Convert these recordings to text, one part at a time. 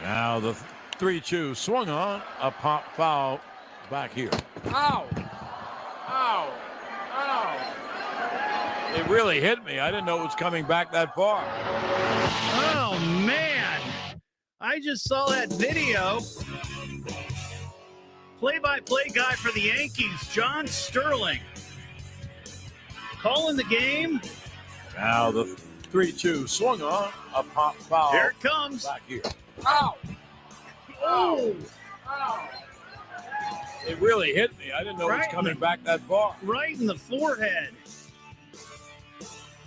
Now the 3-2 swung on, a pop foul back here. Ow! Ow! Ow! It really hit me. I didn't know it was coming back that far. Oh, man. I just saw that video. Play-by-play guy for the Yankees, John Sterling, calling the game. Now the 3-2 swung on, a pop foul. Here it comes. Back here. Ow! Oh! Ow! It really hit me. I didn't know it was coming back that far. Right in the forehead.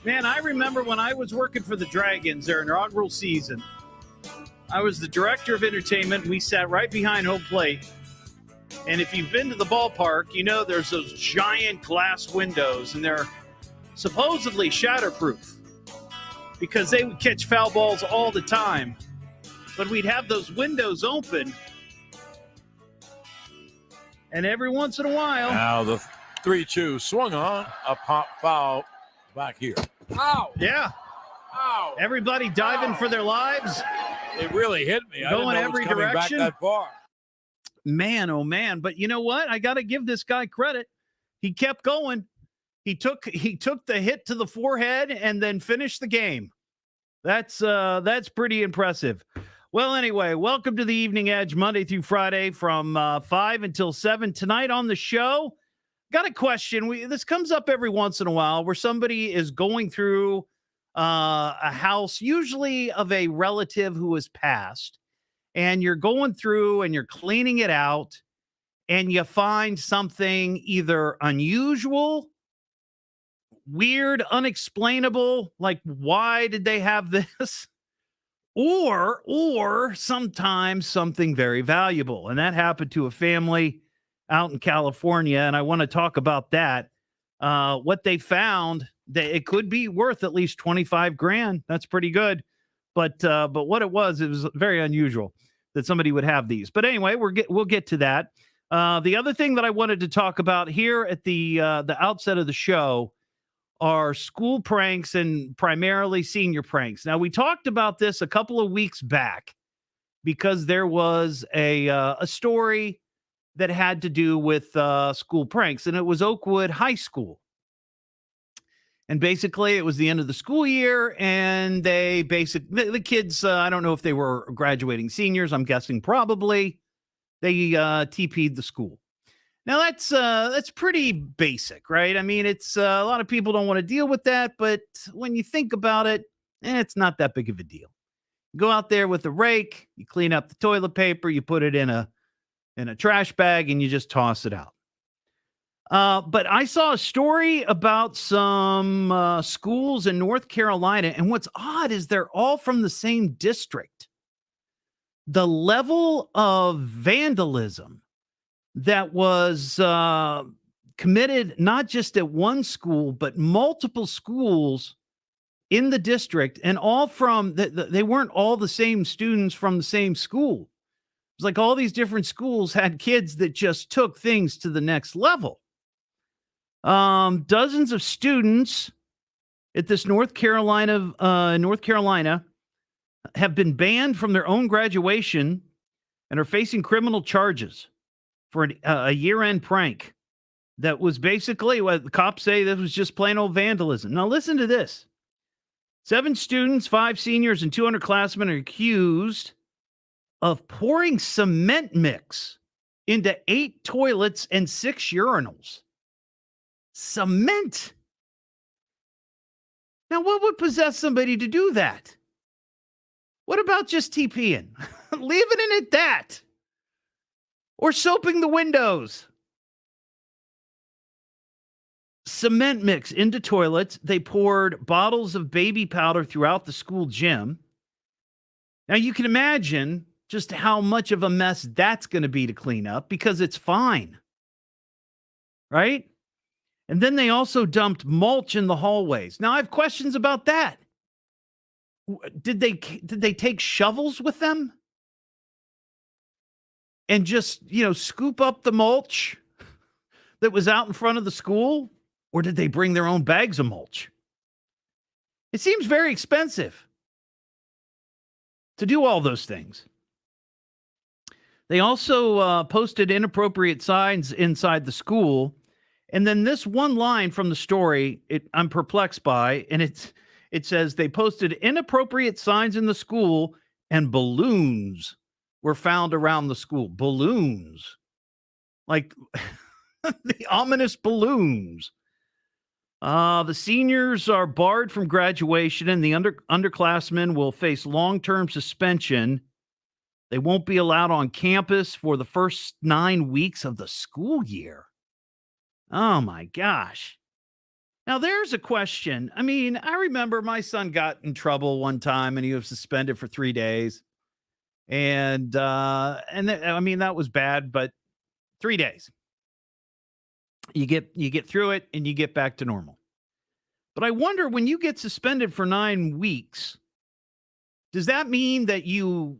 Man, I remember when I was working for the Dragons, their inaugural season. I was the director of entertainment. We sat right behind home plate. And if you've been to the ballpark, you know there's those giant glass windows, and they're supposedly shatterproof because they would catch foul balls all the time. But we'd have those windows open, and every once in a while. Now the 3-2 swung on, a pop foul back here. Ow! Yeah. Ow! Everybody diving for their lives. It really hit me. I didn't know every it was coming direction. back that far. Man, oh man. But you know what? I got to give this guy credit. He kept going. He took the hit to the forehead and then finished the game. That's pretty impressive. Well, anyway, welcome to the Evening Edge, Monday through Friday from 5 until 7. Tonight on the show, got a question. This comes up every once in a while where somebody is going through a house, usually of a relative who has passed, and you're going through and you're cleaning it out, and you find something either unusual, weird, unexplainable, like why did they have this? Or sometimes something very valuable. And that happened to a family out in California. And I want to talk about that. What they found, that it could be worth at least $25,000. That's pretty good. But what it was very unusual that somebody would have these. But anyway, we'll get to that. The other thing that I wanted to talk about here at the outset of the show are school pranks and primarily senior pranks. Now, we talked about this a couple of weeks back because there was a story that had to do with school pranks, and it was Oakwood High School. And basically, it was the end of the school year, and the kids, I don't know if they were graduating seniors. I'm guessing probably. They TP'd the school. Now, that's pretty basic, right? I mean, it's a lot of people don't want to deal with that, but when you think about it, it's not that big of a deal. You go out there with a rake, you clean up the toilet paper, you put it in a trash bag, and you just toss it out. But I saw a story about some schools in North Carolina, and what's odd is they're all from the same district. The level of vandalism that was committed not just at one school, but multiple schools in the district, and all from they weren't all the same students from the same school. It was like all these different schools had kids that just took things to the next level. Dozens of students at this North Carolina have been banned from their own graduation and are facing criminal charges for a year-end prank that was basically what the cops say that was just plain old vandalism. Now, listen to this. 7 students, 5 seniors, and 2 underclassmen are accused of pouring cement mix into 8 toilets and 6 urinals. Cement? Now, what would possess somebody to do that? What about just TPing? Leaving it at that. Or soaping the windows. Cement mix into toilets. They poured bottles of baby powder throughout the school gym. Now, you can imagine just how much of a mess that's going to be to clean up because it's fine. Right? And then they also dumped mulch in the hallways. Now, I have questions about that. Did they take shovels with them? And just, scoop up the mulch that was out in front of the school, or did they bring their own bags of mulch? It seems very expensive to do all those things. They also posted inappropriate signs inside the school. And then this one line from the story, I'm perplexed by, and it says they posted inappropriate signs in the school and balloons were found around the school. Balloons. Like the ominous balloons. The seniors are barred from graduation, and the underclassmen will face long-term suspension. They won't be allowed on campus for the first 9 weeks of the school year. Oh, my gosh. Now, there's a question. I mean, I remember my son got in trouble one time, and he was suspended for 3 days. And that was bad, but 3 days. You get through it, and you get back to normal. But I wonder, when you get suspended for 9 weeks, does that mean that you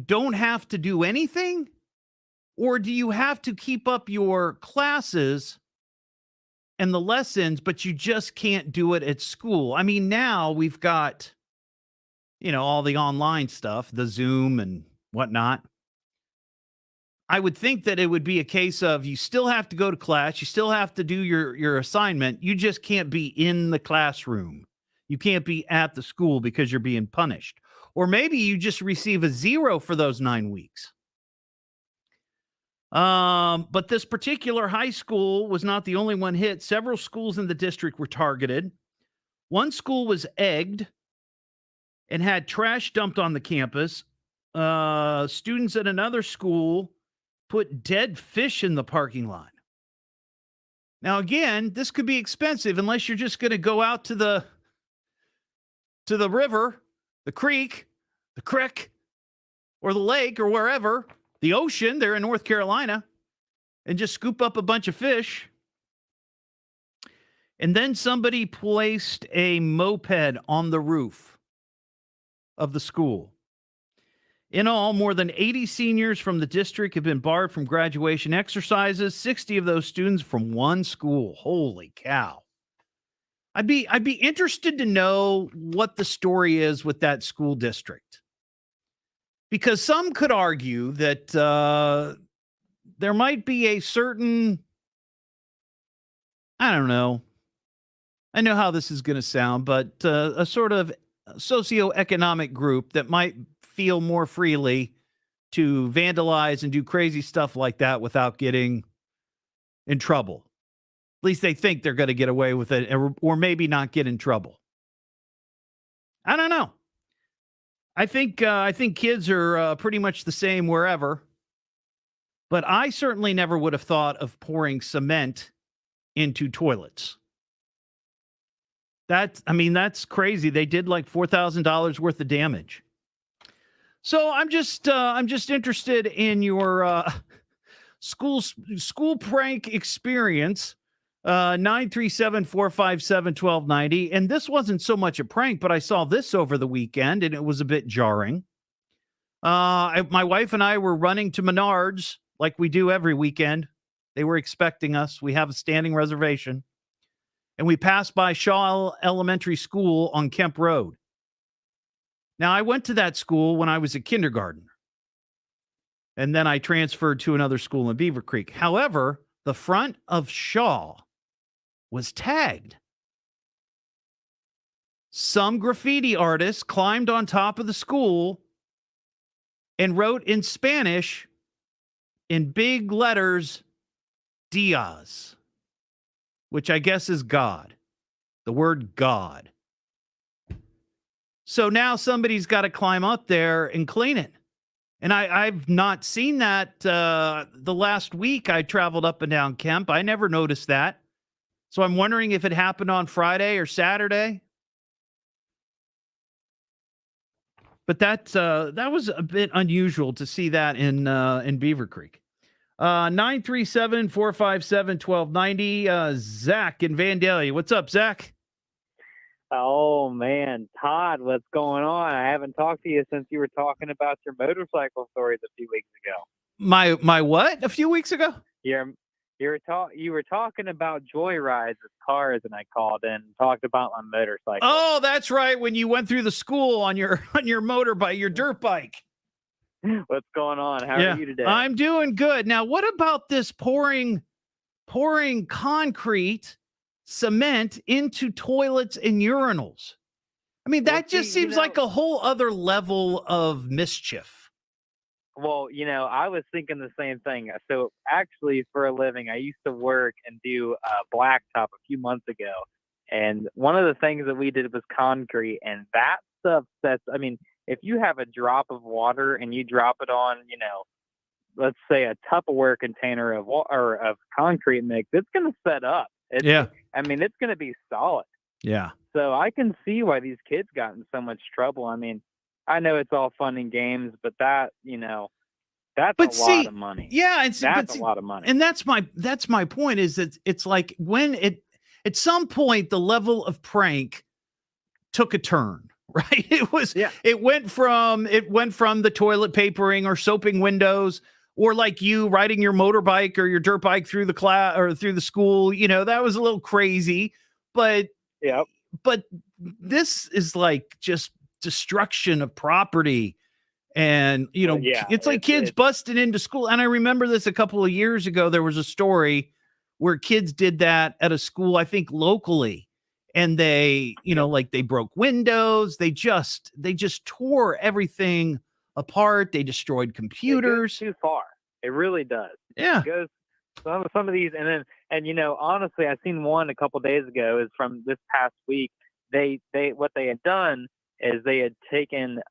don't have to do anything? Or do you have to keep up your classes and the lessons, but you just can't do it at school? I mean, now we've got, all the online stuff, the Zoom and whatnot. I would think that it would be a case of you still have to go to class. You still have to do your assignment. You just can't be in the classroom. You can't be at the school because you're being punished. Or maybe you just receive a 0 for those 9 weeks. But this particular high school was not the only one hit. Several schools in the district were targeted. One school was egged and had trash dumped on the campus. Students at another school put dead fish in the parking lot. Now, again, this could be expensive unless you're just going to go out to the river, the creek, or the lake, or wherever, the ocean there in North Carolina, and just scoop up a bunch of fish. And then somebody placed a moped on the roof of the school. In all, more than 80 seniors from the district have been barred from graduation exercises, 60 of those students from one school. Holy cow. I'd be interested to know what the story is with that school district. Because some could argue that there might be a certain, I don't know. I know how this is going to sound, but a sort of socioeconomic group that might feel more freely to vandalize and do crazy stuff like that without getting in trouble. At least they think they're going to get away with it, or maybe not get in trouble. I don't know. I think kids are pretty much the same wherever. But I certainly never would have thought of pouring cement into toilets. That's crazy. They did like $4,000 worth of damage. So I'm just interested in your school prank experience. 937-457-1290. And this wasn't so much a prank, but I saw this over the weekend, and it was a bit jarring. My wife and I were running to Menards like we do every weekend. They were expecting us. We have a standing reservation. And we passed by Shaw Elementary School on Kemp Road. Now, I went to that school when I was a kindergartner. And then I transferred to another school in Beaver Creek. However, the front of Shaw was tagged. Some graffiti artist climbed on top of the school and wrote in Spanish, in big letters, Diaz, which I guess is God. The word God. So now somebody's got to climb up there and clean it. And I've not seen that the last week I traveled up and down Kemp. I never noticed that. So I'm wondering if it happened on Friday or Saturday. But that was a bit unusual to see that in Beaver Creek. 937-457-1290. Zach in Vandalia. What's up, Zach? Oh, man. Todd, what's going on? I haven't talked to you since you were talking about your motorcycle stories a few weeks ago. My what? A few weeks ago? Your You were talking about joyrides with cars, and I called in and talked about my motorcycle. Oh, that's right. When you went through the school on your motorbike, your dirt bike. What's going on? How are you today? I'm doing good. Now, what about this pouring concrete, cement into toilets and urinals? I mean, that just seems like a whole other level of mischief. Well, I was thinking the same thing. So actually, for a living, I used to work and do blacktop a few months ago. And one of the things that we did was concrete. And that stuff if you have a drop of water and you drop it on, let's say a Tupperware container of concrete mix, it's going to set up. It's going to be solid. Yeah. So I can see why these kids got in so much trouble. I mean, I know it's all fun and games, but that's a lot of money. Yeah, that's a lot of money. And that's my point. Is that it's like when at some point the level of prank took a turn, right? It went from the toilet papering or soaping windows, or like you riding your motorbike or your dirt bike through the class or through the school. That was a little crazy, but this is like just destruction of property. And, it's like kids busted into school. And I remember this a couple of years ago. There was a story where kids did that at a school, I think locally. And they, like they broke windows. They just tore everything apart. They destroyed computers. It goes too far. It really does. Yeah. It goes some of these. And honestly, I seen one a couple days ago is from this past week. What they had done is they had taken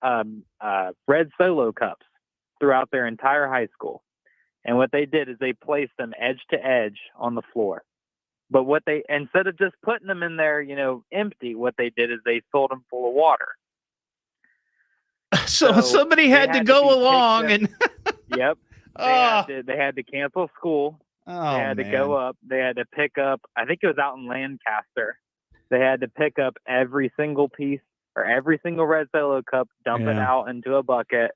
red Solo cups throughout their entire high school. And what they did is they placed them edge to edge on the floor. But instead of just putting them in there, empty, what they did is they filled them full of water. So somebody had to go along and Yep. They had to cancel school. Oh, they had to go up. They had to pick up, I think it was out in Lancaster. They had to pick up every single piece or every single red Solo cup, dump it out into a bucket.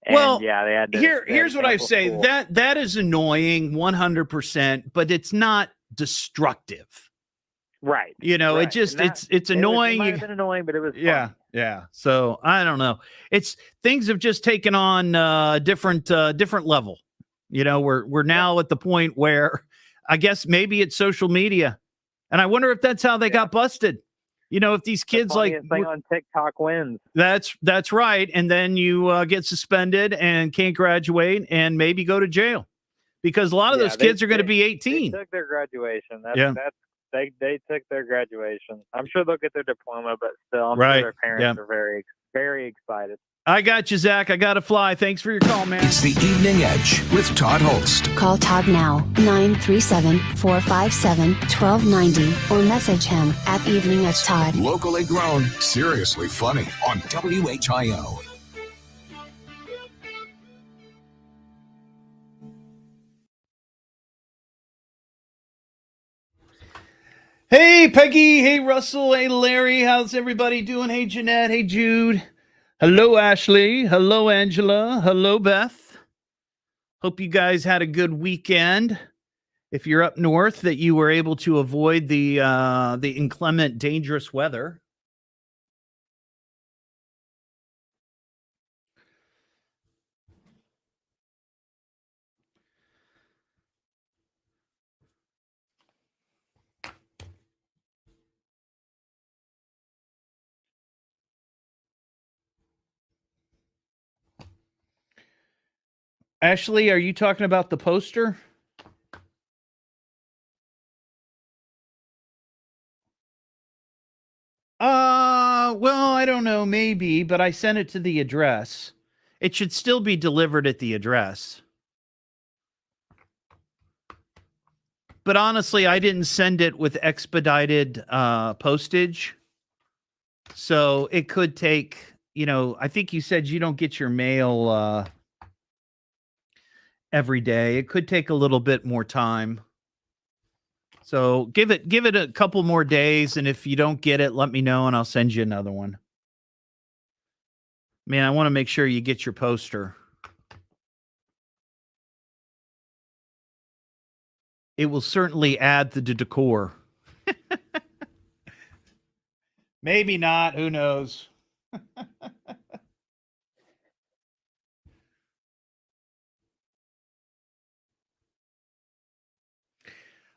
And they had to. Here's what I say. That is annoying 100%, but it's not destructive. Right. It just it's annoying. It might have been annoying, but it was fun. Yeah. So I don't know. Things have just taken on different level. We're now at the point where I guess maybe it's social media. And I wonder if that's how they got busted. If these kids thing on TikTok wins. That's right. And then you get suspended and can't graduate and maybe go to jail because a lot of those kids are going to be 18. They took their graduation. They took their graduation. I'm sure they'll get their diploma, but still, I'm sure their parents are very, very excited. I got you, Zach. I got to fly. Thanks for your call, man. It's the Evening Edge with Todd Hollst. Call Todd now, 937-457-1290, or message him at Evening Edge Todd. Locally grown, seriously funny on WHIO. Hey, Peggy. Hey, Russell. Hey, Larry. How's everybody doing? Hey, Jeanette. Hey, Jude. Hello, Ashley. Hello, Angela. Hello, Beth. Hope you guys had a good weekend. If you're up north, that you were able to avoid the inclement, dangerous weather. Ashley, are you talking about the poster? Well, I don't know, maybe, but I sent it to the address. It should still be delivered at the address. But honestly, I didn't send it with expedited postage. So it could take, I think you said you don't get your mail every day. It could take a little bit more time. So give it a couple more days, and if you don't get it, let me know and I'll send you another one. Man, I want to make sure you get your poster. It will certainly add to the decor. Maybe not. Who knows?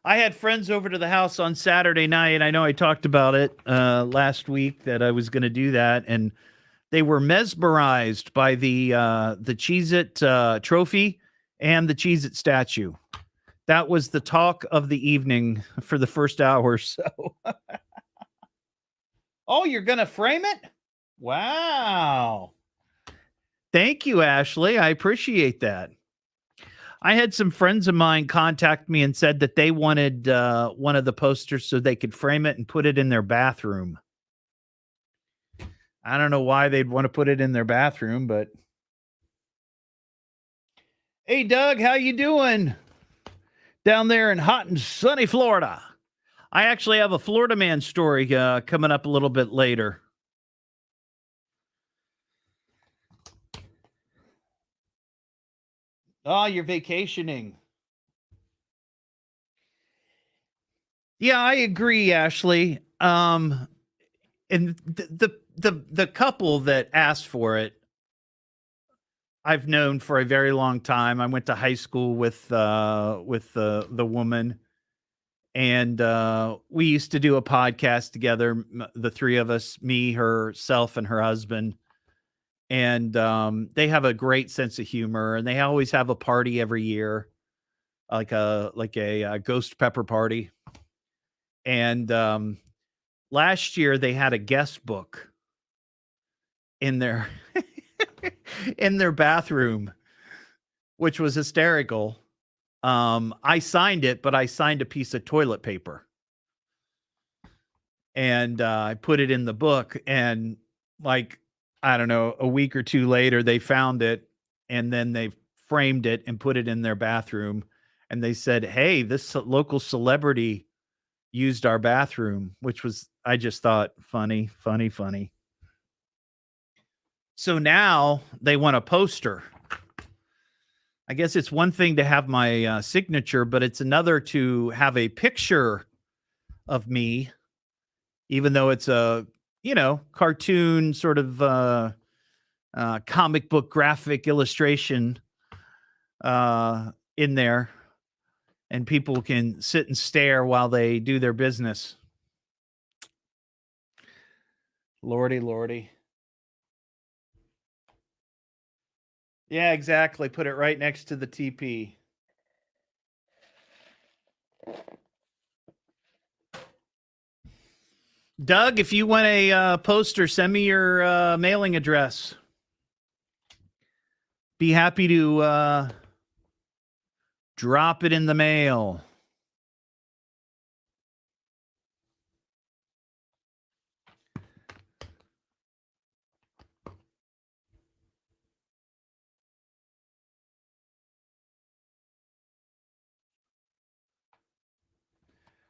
I had friends over to the house on Saturday night. I know I talked about it last week that I was going to do that, and they were mesmerized by the Cheez-It trophy and the Cheez-It statue. That was the talk of the evening for the first hour or so. Oh, you're going to frame it? Wow. Thank you, Ashley. I appreciate that. I had some friends of mine contact me and said that they wanted one of the posters so they could frame it and put it in their bathroom. I don't know why they'd want to put it in their bathroom, but hey, Doug, how you doing down there in hot and sunny Florida? I actually have a Florida man story coming up a little bit later. Oh, you're vacationing. Yeah, I agree, Ashley. And the couple that asked for it, I've known for a very long time. I went to high school with the woman, and we used to do a podcast together. The three of us, me, herself, and her husband. And they have a great sense of humor, and they always have a party every year, like a ghost pepper party. And last year they had a guest book in their in their bathroom, which was hysterical. I signed it, but I signed a piece of toilet paper, and I put it in the book. And like, I don't know, a week or two later, they found it, and then they framed it and put it in their bathroom. And they said, "Hey, this local celebrity used our bathroom," which was, I just thought, funny. So now they want a poster. I guess it's one thing to have my signature, but it's another to have a picture of me, even though it's a, cartoon sort of comic book graphic illustration in there, and people can sit and stare while they do their business. Lordy. Yeah, exactly. Put it right next to the TP. Doug, if you want a poster, send me your mailing address. Be happy to drop it in the mail.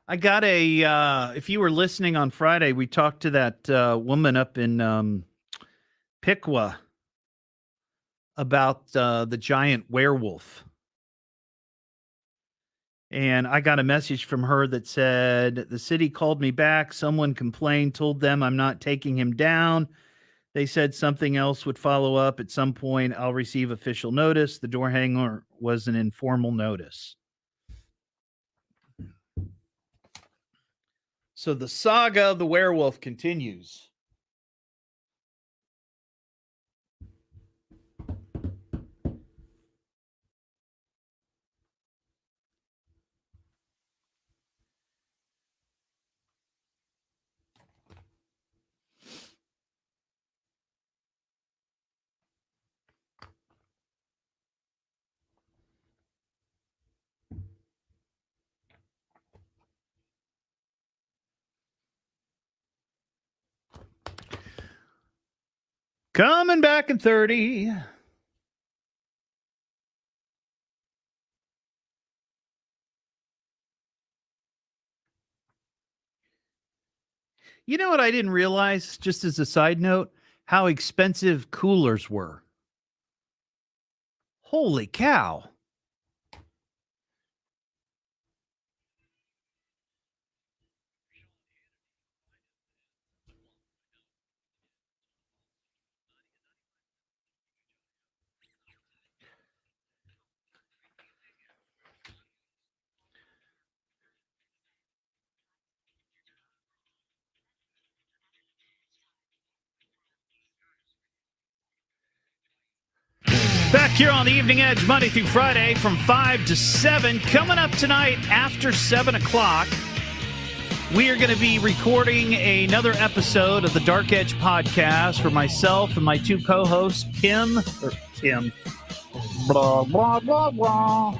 I got if you were listening on Friday, we talked to that woman up in Piqua about the giant werewolf. And I got a message from her that said, "The city called me back. Someone complained, told them I'm not taking him down. They said something else would follow up at some point. I'll receive official notice. The door hanger was an informal notice." So the saga of the werewolf continues. Coming back in 30. You know what I didn't realize, just as a side note, how expensive coolers were. Holy cow. Here on the Evening Edge, Monday through Friday from 5 to 7. Coming up tonight after 7 o'clock, we are going to be recording another episode of the Dark Edge podcast for myself and my two co-hosts, Kim, blah, blah, blah, blah,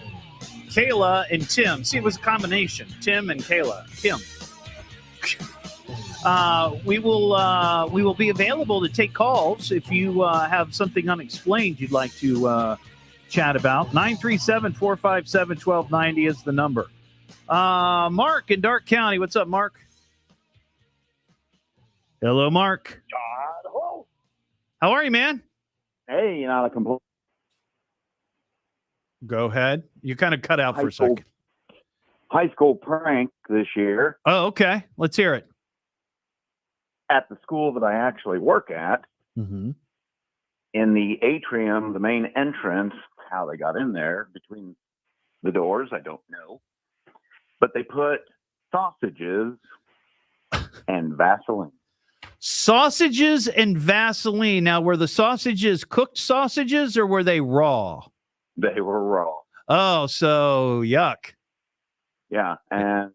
Kayla and Tim. See, it was a combination. Tim and Kayla. Kim. We will be available to take calls if you have something unexplained you'd like to chat about. 937-457-1290 is the number. Mark in Dark County. What's up, Mark? Hello, Mark. Todd Hollst. How are you, man? Hey, not a complaint. Go ahead. You kind of cut out for a second. High school prank this year Oh, okay. Let's hear it. at the school that I actually work at. Mm-hmm. In the atrium, the main entrance, how they got in there between the doors, I don't know. But they put sausages and Vaseline. Sausages and Vaseline. Now, were the sausages cooked sausages or were they raw? They were raw. Oh, so yuck. Yeah, and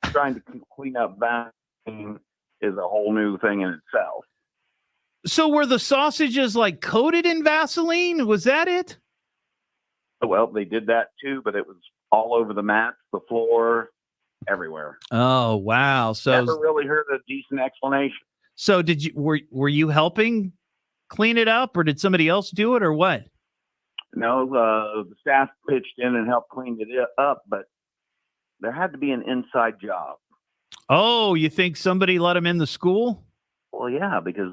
trying to clean up Vaseline is a whole new thing in itself. So were the sausages like coated in Vaseline? Was that it? Well, they did that too, but it was all over the mats, the floor, everywhere. Oh, wow. So Never really heard a decent explanation. So did you were you helping clean it up, or did somebody else do it, or what? No, the staff pitched in and helped clean it up, but there had to be an inside job. Oh, you think somebody let him in the school? Well, yeah, because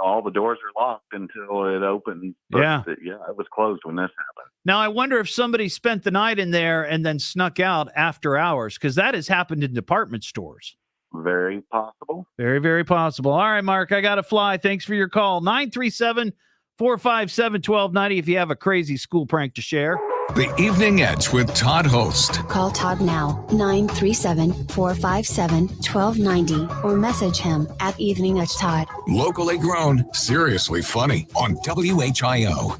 all the doors are locked until it opens. But Yeah. it was closed when this happened. Now I wonder if somebody spent the night in there and then snuck out after hours, because that has happened in department stores. Very possible. Very, very possible. All right, Mark, I got to fly. Thanks for your call. 937-457-1290 if you have a crazy school prank to share. The Evening Edge with Todd Hollst. Call Todd now, 937-457-1290, or message him at Evening Edge Todd. Locally grown, seriously funny on WHIO.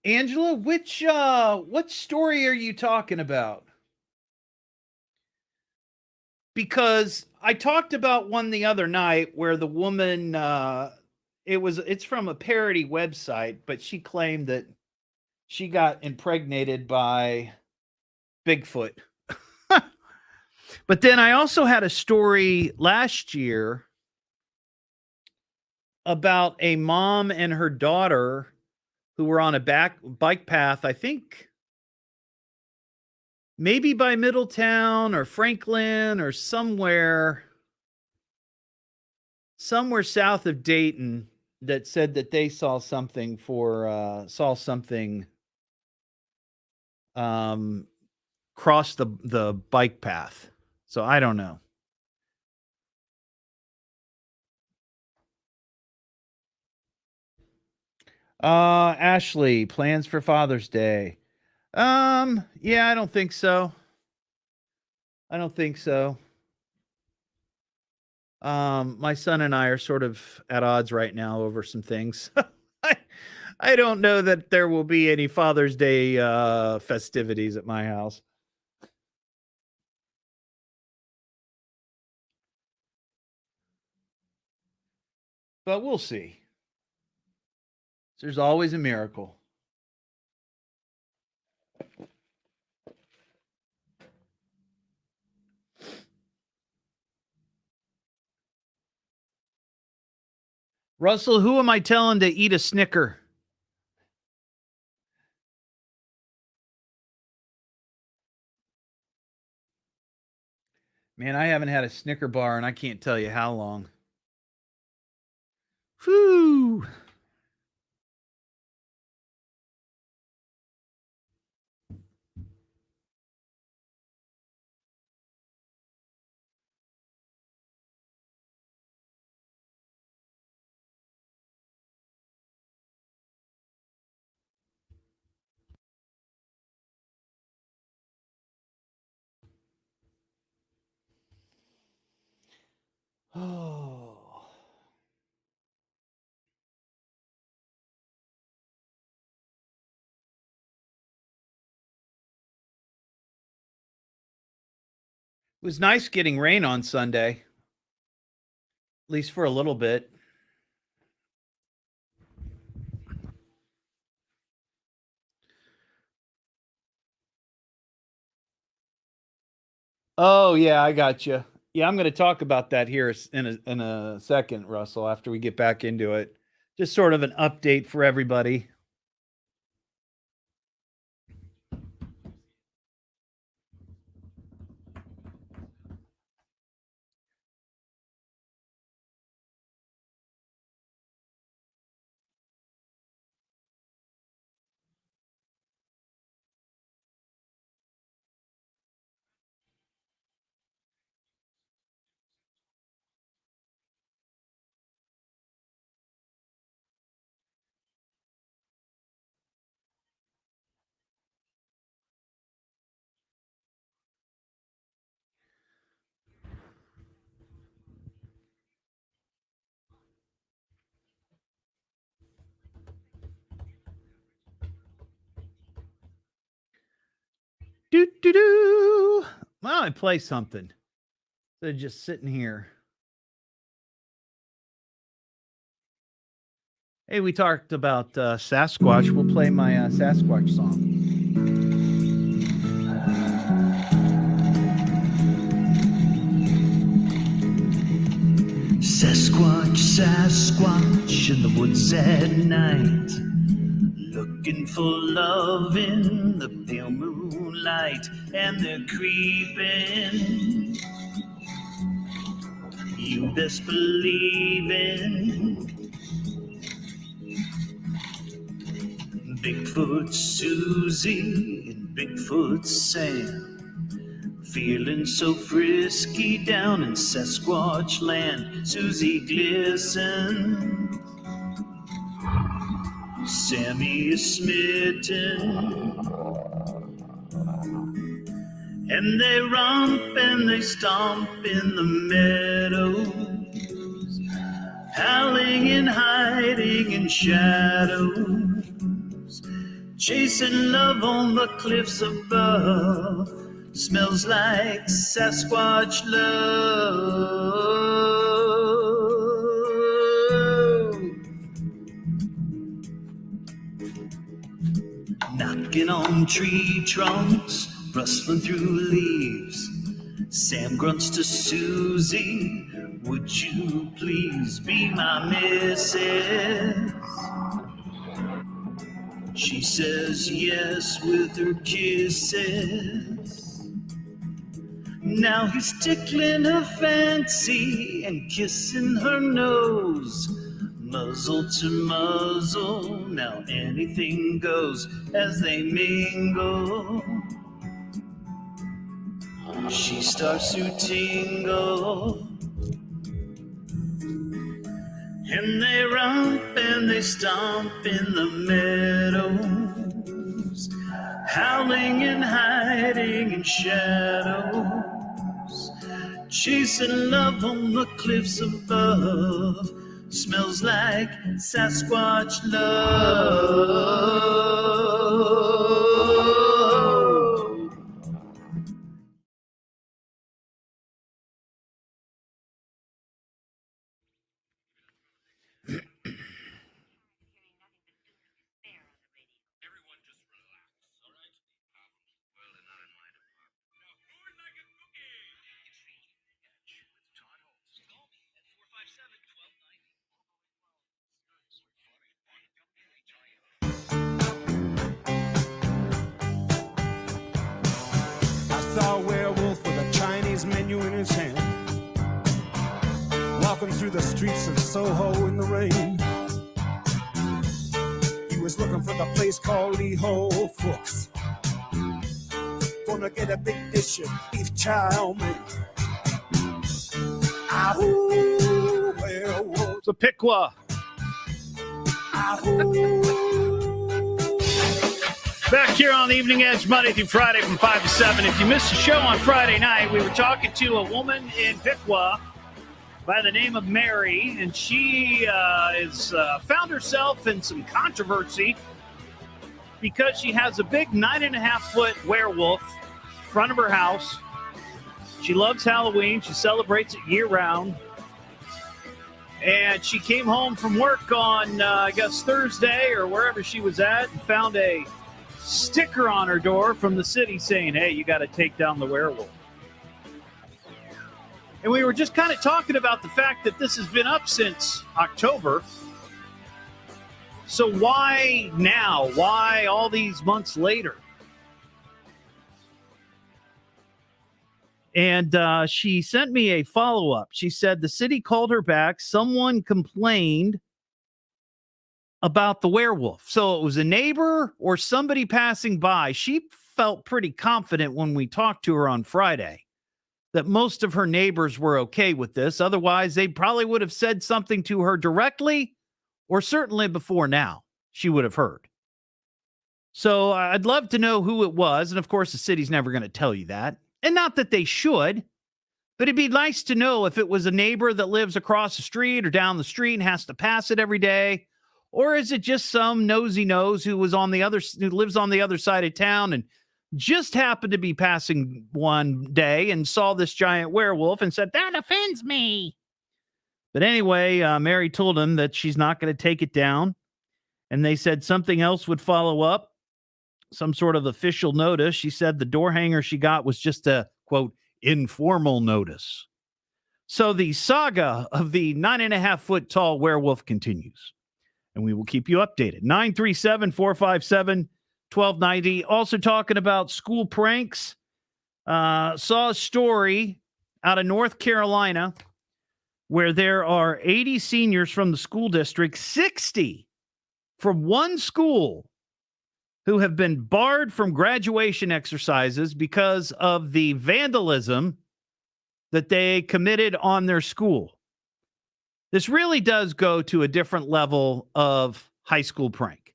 Angela, what story are you talking about? Because I talked about one the other night where the woman, it's from a parody website, but she claimed that she got impregnated by Bigfoot. But then I also had a story last year about a mom and her daughter who were on a bike path, I think maybe by Middletown or Franklin or somewhere south of Dayton, that said that they saw something cross the bike path. So I don't know. Ashley, plans for Father's Day. Yeah, I don't think so. My son and I are sort of at odds right now over some things. I don't know that there will be any Father's Day festivities at my house. But we'll see. There's always a miracle. Russell, who am I telling to eat a Snicker? Man, I haven't had a Snicker bar and I can't tell you how long. Whew. was nice getting rain on Sunday, at least for a little bit. Oh, yeah, I got you. Yeah, I'm going to talk about that here in a second, Russell, after we get back into it. Just sort of an update for everybody. Do. Why don't I play something? So just sitting here. Hey, we talked about Sasquatch. We'll play my Sasquatch song. Sasquatch, Sasquatch in the woods at night, looking for love in the pale moonlight, and they're creeping. You best believe in Bigfoot Susie and Bigfoot Sam, feeling so frisky down in Sasquatch land. Susie glistens, Sammy is smitten, and they romp and they stomp in the meadows, howling and hiding in shadows, chasing love on the cliffs above. Smells like Sasquatch love. Knocking on tree trunks, rustling through leaves. Sam grunts to Susie, would you please be my missus? She says yes with her kisses. Now he's tickling her fancy and kissing her nose. Muzzle to muzzle, now anything goes as they mingle. She starts to tingle, and they romp and they stomp in the meadows, howling and hiding in shadows, chasing love on the cliffs above. Smells like Sasquatch love. Saw a werewolf with a Chinese menu in his hand, walking through the streets of Soho in the rain. He was looking for the place called Lee Ho Fooks, gonna get a big dish of beef chow mein. Ahoo, werewolf. It's a Piqua. Ahoo. Back here on the Evening Edge, Monday through Friday from 5 to 7. If you missed the show on Friday night, we were talking to a woman in Piqua by the name of Mary, and she is found herself in some controversy because she has a big 9.5-foot werewolf in front of her house, She loves Halloween. She celebrates it year-round. And she came home from work on, I guess, Thursday or wherever she was at and found a sticker on her door from the city saying, hey, you got to take down the werewolf. And we were just kind of talking about the fact that this has been up since October. So why now? Why all these months later? And she sent me a follow-up. She said the city called her back. Someone complained about the werewolf. So it was a neighbor or somebody passing by. She felt pretty confident when we talked to her on Friday that most of her neighbors were okay with this. Otherwise, they probably would have said something to her directly, or certainly before now, she would have heard. So I'd love to know who it was. And of course, the city's never going to tell you that. And not that they should, but it'd be nice to know if it was a neighbor that lives across the street or down the street and has to pass it every day. Or is it just some nosy nose who lives on the other side of town and just happened to be passing one day and saw this giant werewolf and said, that offends me. But anyway, Mary told him that she's not going to take it down. And they said something else would follow up, some sort of official notice. She said the door hanger she got was just a, quote, informal notice. So the saga of the 9.5-foot tall werewolf continues. And we will keep you updated. 937-457-1290. Also talking about school pranks. Saw a story out of North Carolina where there are 80 seniors from the school district, 60 from one school, who have been barred from graduation exercises because of the vandalism that they committed on their school. This really does go to a different level of high school prank.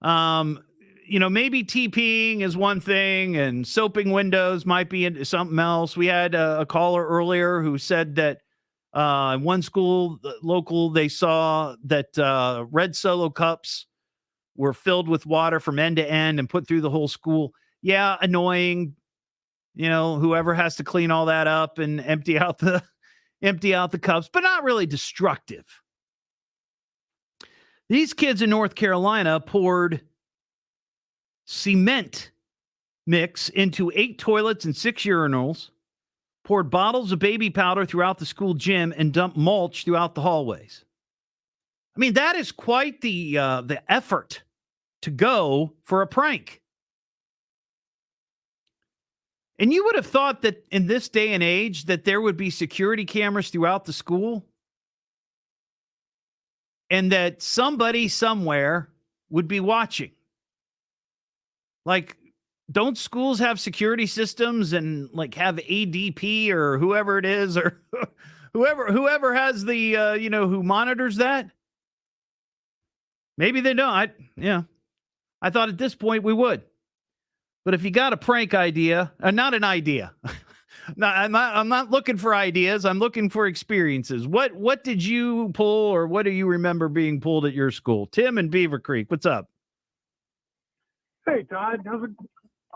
Maybe TPing is one thing and soaping windows might be something else. We had a caller earlier who said that in one school local, they saw that red Solo cups were filled with water from end to end and put through the whole school. Yeah, annoying. Whoever has to clean all that up and empty out the cups, but not really destructive. These kids in North Carolina poured cement mix into 8 toilets and 6 urinals, poured bottles of baby powder throughout the school gym, and dumped mulch throughout the hallways. I mean, that is quite the effort to go for a prank. And you would have thought that in this day and age that there would be security cameras throughout the school and that somebody somewhere would be watching. Like, don't schools have security systems and like have ADP or whoever it is or whoever has the, who monitors that? Maybe they don't. I thought at this point we would. But if you got a prank idea, not an idea. No, I'm not looking for ideas. I'm looking for experiences. What did you pull or what do you remember being pulled at your school? Tim in Beaver Creek, what's up? Hey, Todd.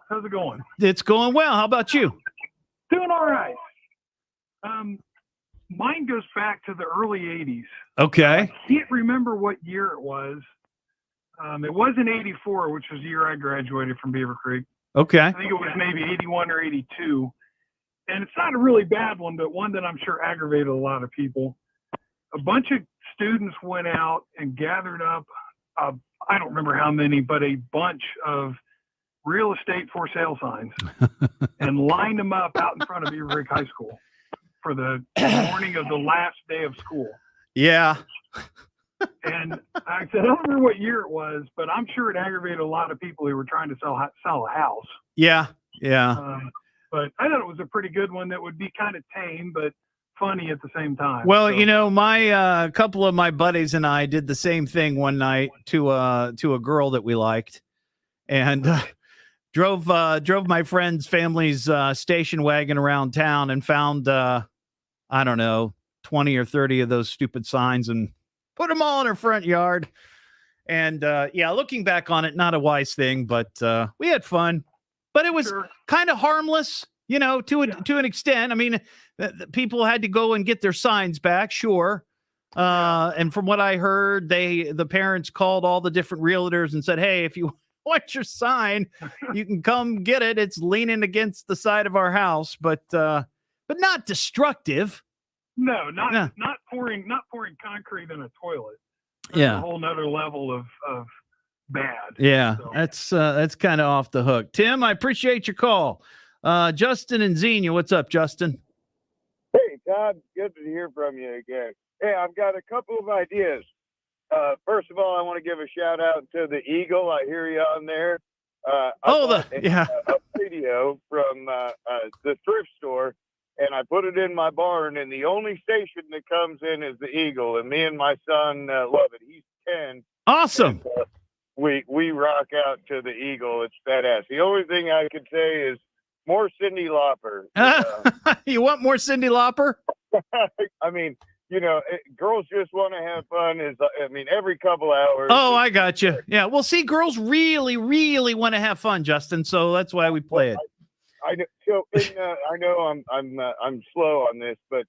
How's it going? It's going well. How about you? Doing all right. Mine goes back to the early 80s. Okay. I can't remember what year it was. It wasn't 84, which was the year I graduated from Beaver Creek. Okay. I think it was maybe 81 or 82. And it's not a really bad one, but one that I'm sure aggravated a lot of people. A bunch of students went out and gathered up, I don't remember how many, but a bunch of real estate for sale signs and lined them up out in front of Beaver Creek High School for the morning of the last day of school. Yeah. And I said, I don't remember what year it was, but I'm sure it aggravated a lot of people who were trying to sell a house. Yeah. Yeah. But I thought it was a pretty good one that would be kind of tame, but funny at the same time. Well, my couple of my buddies and I did the same thing one night to a girl that we liked, and drove my friend's family's station wagon around town and found 20 or 30 of those stupid signs and put them all in her front yard. And looking back on it, not a wise thing, but we had fun. But it was kind of harmless. You know, to an extent. I mean, the people had to go and get their signs back, sure. And from what I heard, the parents called all the different realtors and said, "Hey, if you want your sign, you can come get it. It's leaning against the side of our house, but not destructive." No, not pouring concrete in a toilet. That's Yeah, a whole nother level of bad. yeah. So. That's kind of off the hook. Tim, I appreciate your call. Justin and Xenia, what's up, Justin? Hey, Todd, good to hear from you again. Hey, I've got a couple of ideas. First of all, I want to give a shout out to the Eagle. I hear you on there. I bought a radio from the thrift store, and I put it in my barn, and the only station that comes in is the Eagle, and me and my son love it. He's 10. Awesome. And, we rock out to the Eagle. It's badass. The only thing I could say is more Cyndi Lauper. You want more Cyndi Lauper? I mean, you know, girls just want to have fun. Every couple hours. Oh, I got you. Yeah. Well, see, girls really, really want to have fun, Justin. So that's why we play it. I know I'm slow on this, but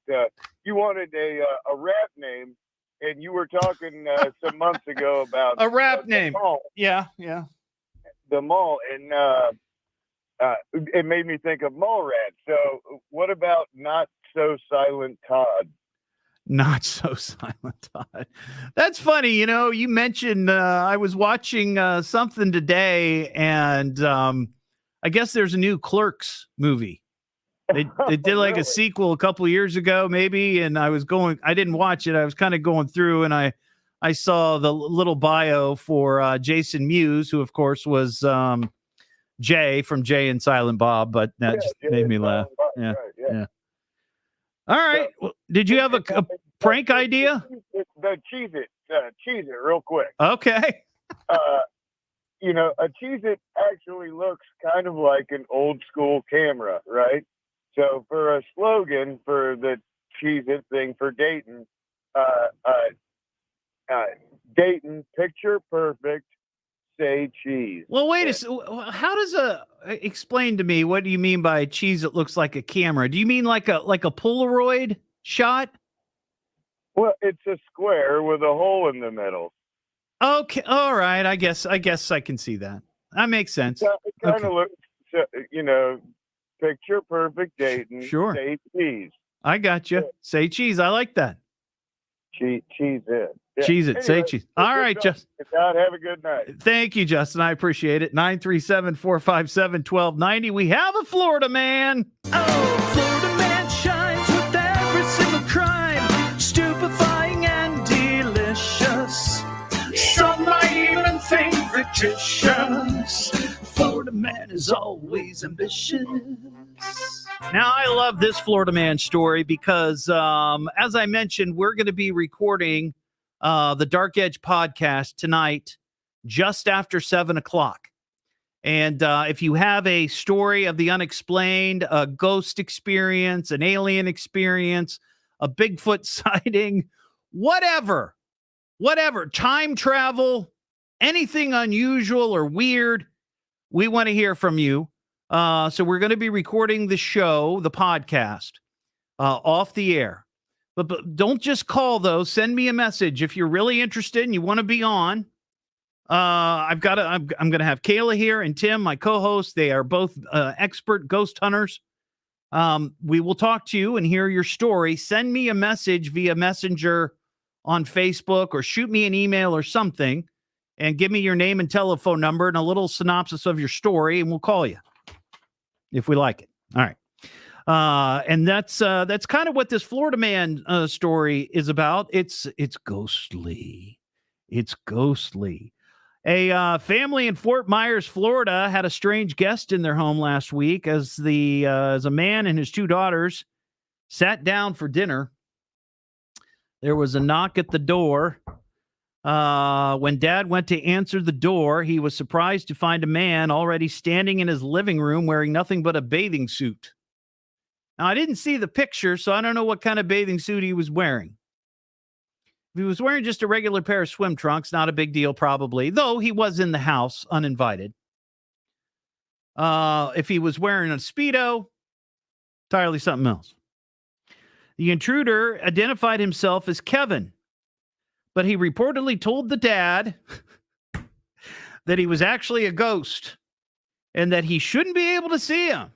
you wanted a rap name, and you were talking some months ago about a rap name. Mall. Yeah. The mall, and it made me think of Mallrats. So, what about Not So Silent Todd? Not So Silent Todd. That's funny. You know, you mentioned I was watching something today, and I guess there's a new Clerks movie. They did like Really? a sequel a couple of years ago, maybe, and I didn't watch it. I was kind of going through, and I saw the little bio for Jason Mewes, who of course was Jay from Jay and Silent Bob, but that just made me laugh. Yeah. All right. Well, did you have a prank idea? Cheese it real quick. Okay. You know, a Cheez-It actually looks kind of like an old school camera, right? So for a slogan for the Cheez-It thing for Dayton, Dayton, picture perfect, say cheese. Well, wait a second. How does explain to me, what do you mean by a cheese that looks like a camera? Do you mean like a Polaroid shot? Well, it's a square with a hole in the middle. Okay. All right. I guess I can see that. That makes sense. It kind of looks, you know, picture perfect Dayton. Sure. Say cheese. I got you. Say cheese. I like that. Cheese it. Yeah. Cheese it. Anyway, say cheese. All right, Justin. God, have a good night. Thank you, Justin. I appreciate it. 937-457-1290. We have a Florida man. Oh, Florida man shines with every single crime. Stupefying and delicious. Some might even think fictitious. Florida man is always ambitious. Now, I love this Florida man story because, as I mentioned, we're going to be recording the Dark Edge podcast tonight, just after 7:00. And if you have a story of the unexplained, a ghost experience, an alien experience, a Bigfoot sighting, whatever, time travel, anything unusual or weird, we want to hear from you. So we're going to be recording the show, the podcast, off the air. But don't just call, though. Send me a message if you're really interested and you want to be on. I'm going to have Kayla here and Tim, my co-host. They are both expert ghost hunters. We will talk to you and hear your story. Send me a message via Messenger on Facebook or shoot me an email or something and give me your name and telephone number and a little synopsis of your story, and we'll call you if we like it. All right. And that's kind of what this Florida man story is about. It's ghostly. It's ghostly. A family in Fort Myers, Florida, had a strange guest in their home last week as a man and his two daughters sat down for dinner. There was a knock at the door. When Dad went to answer the door, he was surprised to find a man already standing in his living room wearing nothing but a bathing suit. Now, I didn't see the picture, so I don't know what kind of bathing suit he was wearing. If he was wearing just a regular pair of swim trunks, not a big deal probably, though he was in the house uninvited. If he was wearing a Speedo, Entirely something else. The intruder identified himself as Kevin, but he reportedly told the dad that he was actually a ghost and that he shouldn't be able to see him.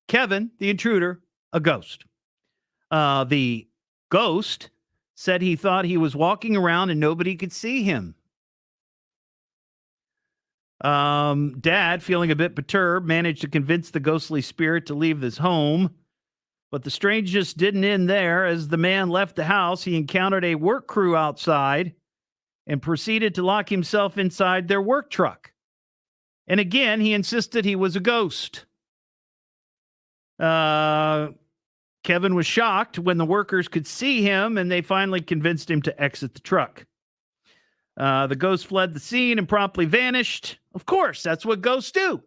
Kevin, the intruder, a ghost. The ghost said he thought he was walking around and nobody could see him. Dad, feeling a bit perturbed, managed to convince the ghostly spirit to leave his home. But the strangeness didn't end there. As the man left the house, he encountered a work crew outside and proceeded to lock himself inside their work truck. And again, he insisted he was a ghost. Kevin was shocked when the workers could see him, and they finally convinced him to exit the truck. The ghost fled the scene and promptly vanished. Of course, that's what ghosts do.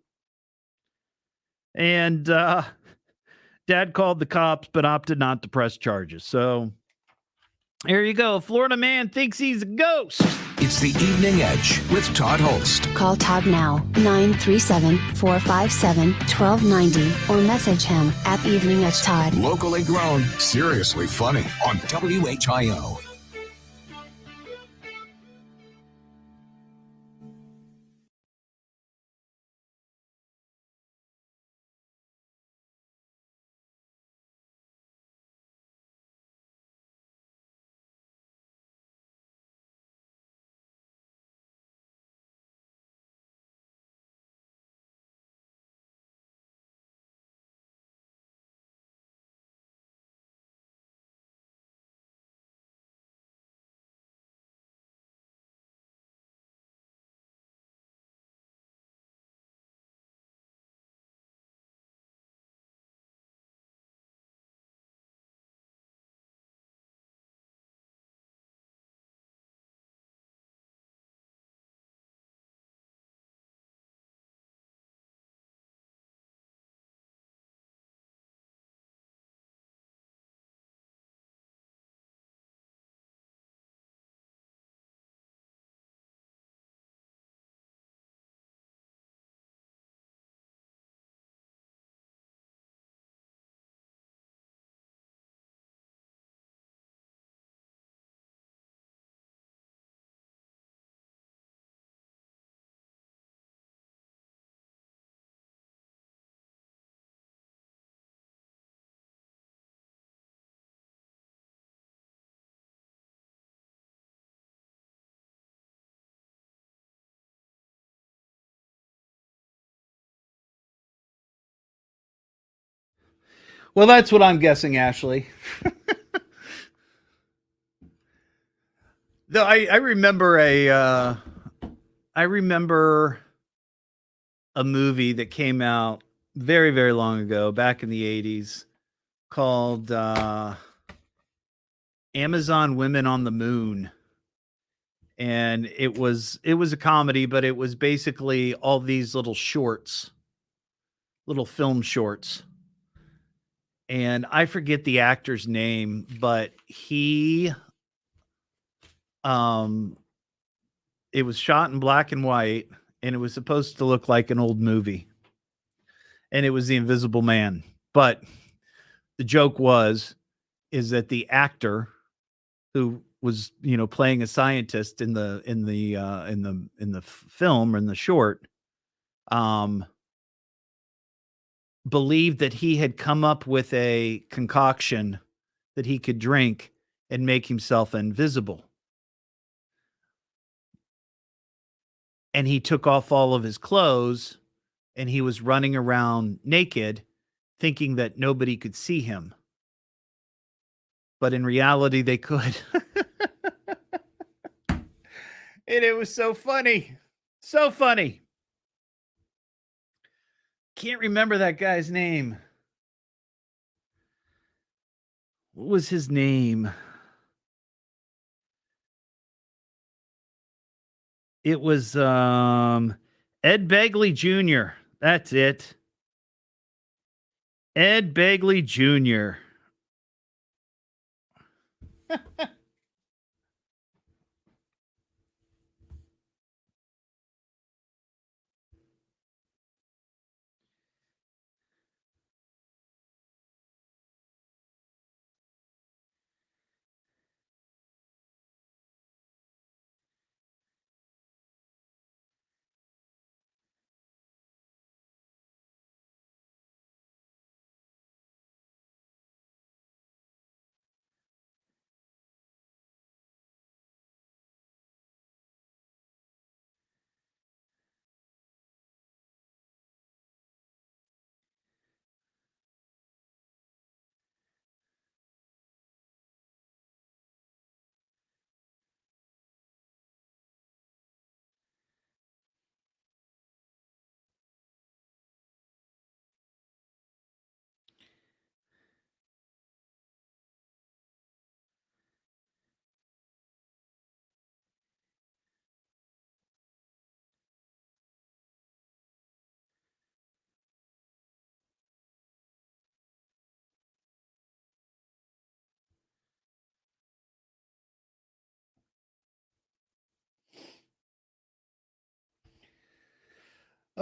And Dad called the cops, but opted not to press charges. So there you go. Florida man thinks he's a ghost. It's the Evening Edge with Todd Hollst. Call Todd now, 937-457-1290, or message him at Evening Edge Todd. Locally grown, seriously funny on WHIO. Well, that's what I'm guessing, Ashley. Though I remember a movie that came out very, very long ago, back in the 80s, called Amazon Women on the Moon. And it was a comedy, but it was basically all these little shorts, little film shorts. And I forget the actor's name, but it was shot in black and white, and it was supposed to look like an old movie. And it was The Invisible Man. But the joke is that the actor who was, playing a scientist in the film or in the short, believed that he had come up with a concoction that he could drink and make himself invisible. And he took off all of his clothes and he was running around naked, thinking that nobody could see him. But in reality, they could. And it was so funny. So funny. Can't remember that guy's name. What was his name? It was Ed Begley Jr. That's it. Ed Begley Jr.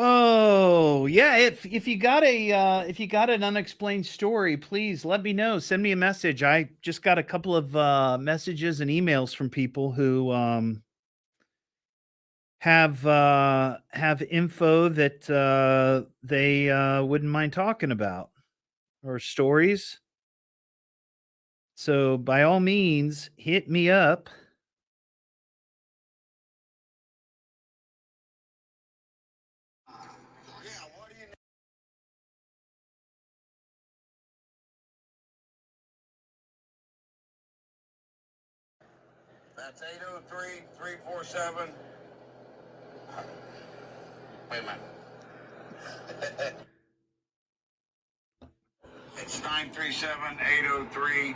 Oh yeah, if you got an unexplained story, please let me know. Send me a message. I just got a couple of messages and emails from people who have info that they wouldn't mind talking about, or stories. So by all means, hit me up. That's 803-347. Wait a minute. It's 937-803.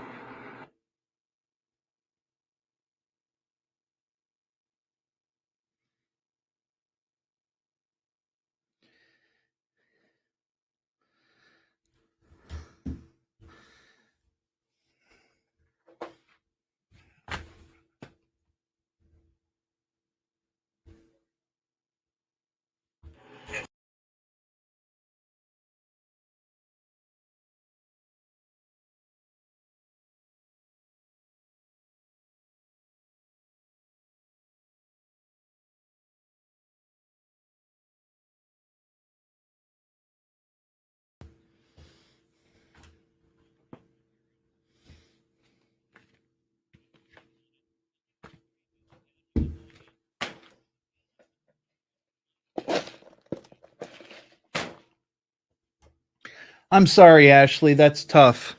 I'm sorry, Ashley. That's tough.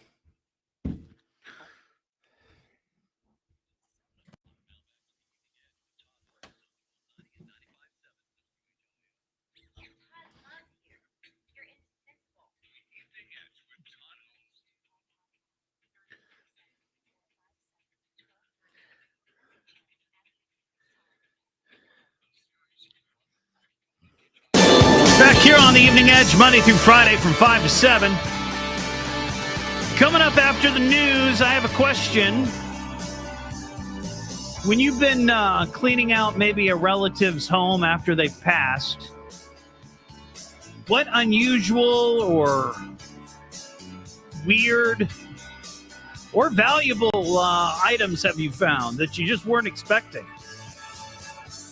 Back here on the Evening Edge, Monday through Friday from 5 to 7. Coming up after the news, I have a question. When you've been cleaning out maybe a relative's home after they've passed, what unusual or weird or valuable items have you found that you just weren't expecting?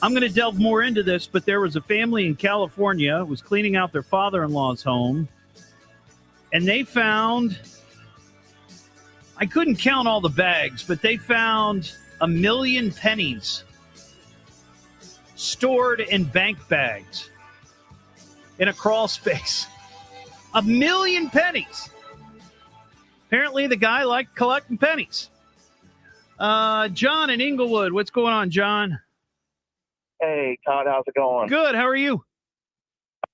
I'm going to delve more into this, but there was a family in California who was cleaning out their father-in-law's home, and they found, I couldn't count all the bags, but they found 1 million pennies stored in bank bags in a crawl space. 1 million pennies. Apparently the guy liked collecting pennies. John in Inglewood. What's going on, John? Hey, Todd, how's it going? Good. How are you?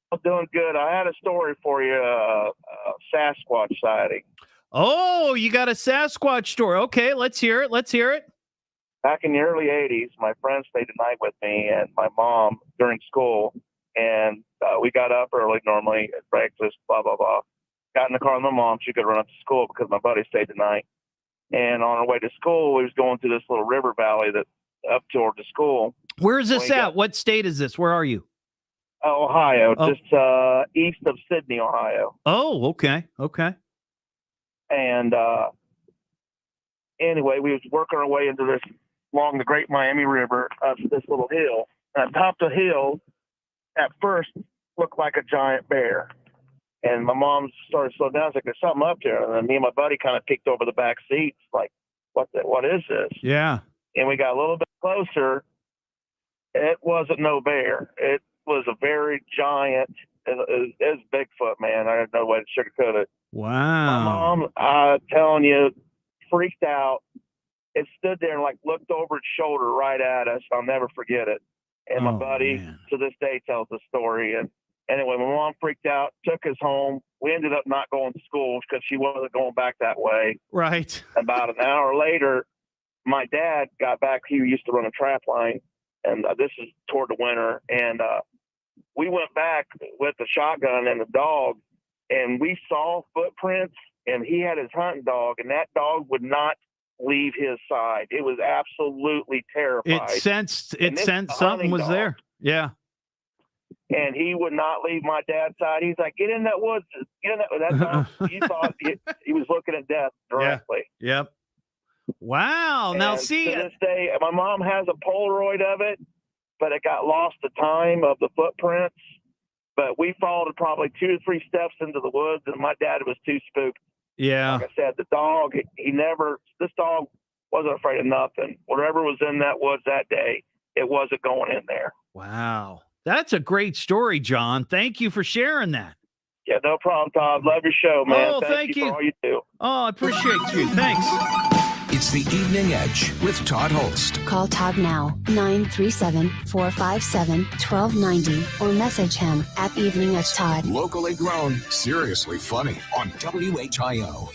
I'm doing good. I had a story for you, Sasquatch sighting. Oh, you got a Sasquatch story. Okay, let's hear it. Back in the early 80s, my friend stayed the night with me and my mom during school. And we got up early normally at breakfast, blah, blah, blah. Got in the car with my mom. She could run up to school because my buddy stayed the night. And on our way to school, we was going through this little river valley that up toward the school. Where is this at? What state is this? Where are you? Ohio, just east of Sydney, Ohio. Oh, okay. And anyway, we was working our way into this along the Great Miami River up this little hill. And atop the hill, at first, looked like a giant bear. And my mom started slowing down. I was like, there's something up there. And then me and my buddy kind of peeked over the back seats, like, what is this? Yeah. And we got a little bit closer. It wasn't no bear. It was a very giant, it was Bigfoot, man. I had no way to sugarcoat it. Wow. My mom, I'm telling you, freaked out. It stood there and like looked over its shoulder right at us. I'll never forget it. And my buddy to this day tells the story. And anyway, my mom freaked out, took us home. We ended up not going to school because she wasn't going back that way. Right. About an hour later, my dad got back. He used to run a trap line. And this is toward the winter. And we went back with the shotgun and the dog, and we saw footprints, and he had his hunting dog, and that dog would not leave his side. It was absolutely terrified. It sensed something was there. Yeah. and he would not leave my dad's side. He's like, get in that woods. Get in that. That's how you thought he was looking at death directly. Yeah. Yep. Wow. And now see, to this day, my mom has a Polaroid of it, but it got lost the time of the footprints. But we followed probably 2 or 3 steps into the woods, and my dad was too spooked. yeah. Like I said, the dog, this dog wasn't afraid of nothing. Whatever was in that woods that day, it wasn't going in there. Wow. That's a great story, John. Thank you for sharing that. Yeah, no problem, Todd. Love your show, man. Oh, thank you for all you do. Oh, I appreciate you. Thanks. It's the Evening Edge with Todd Hollst. Call Todd now, 937-457-1290, or message him at Evening Edge Todd. Locally grown, seriously funny on WHIO.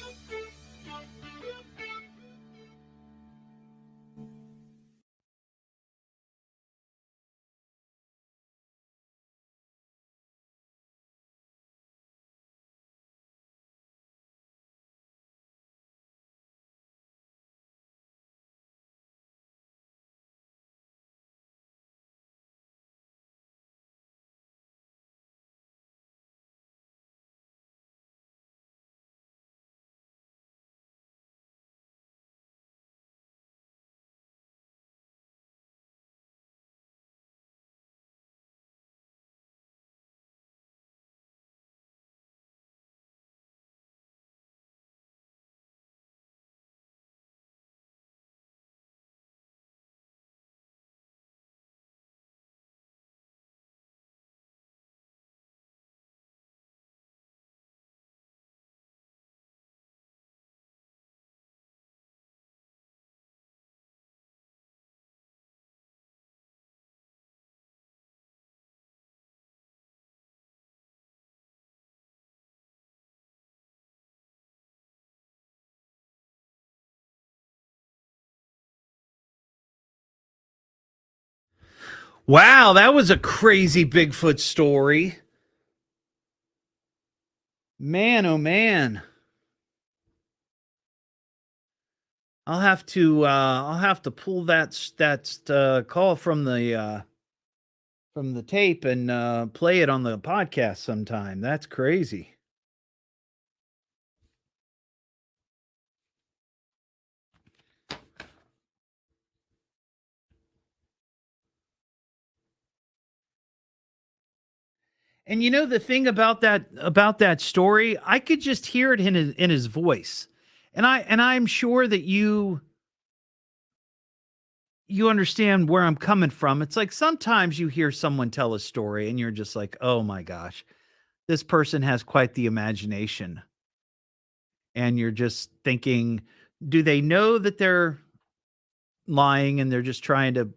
Wow, that was a crazy Bigfoot story. Man, oh man. I'll have to pull that call from the tape and play it on the podcast sometime. That's crazy. And you know the thing about that story, I could just hear it in his voice. And I'm sure that you understand where I'm coming from. It's like sometimes you hear someone tell a story and you're just like, "Oh my gosh, this person has quite the imagination." And you're just thinking, do they know that they're lying and they're just trying to,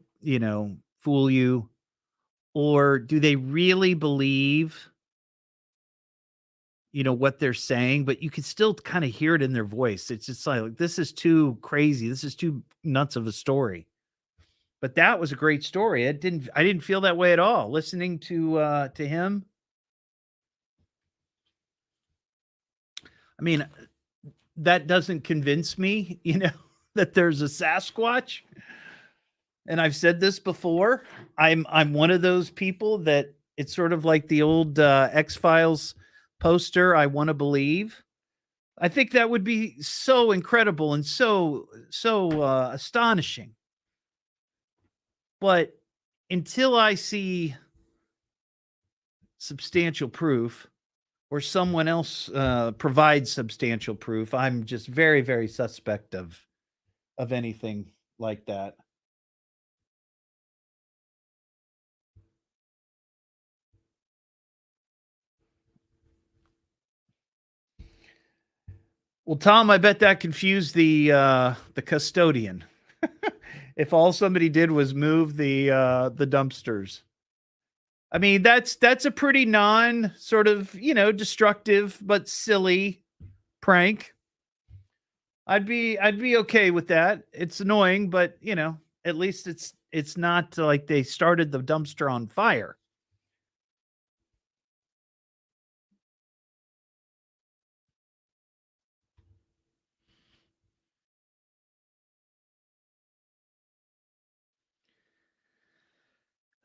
fool you? Or do they really believe what they're saying, but you can still kind of hear it in their voice. It's just like, this is too crazy. This is too nuts of a story. But that was a great story. I didn't feel that way at all listening to him. I mean, that doesn't convince me, that there's a Sasquatch. And I've said this before. I'm one of those people that it's sort of like the old X-Files poster, I want to believe. I think that would be so incredible and so astonishing. But until I see substantial proof or someone else provides substantial proof, I'm just very, very suspect of anything like that. Well, Tom, I bet that confused the custodian. If all somebody did was move the dumpsters. I mean, that's a pretty non sort of, destructive but silly prank. I'd be okay with that. It's annoying, but at least it's not like they started the dumpster on fire.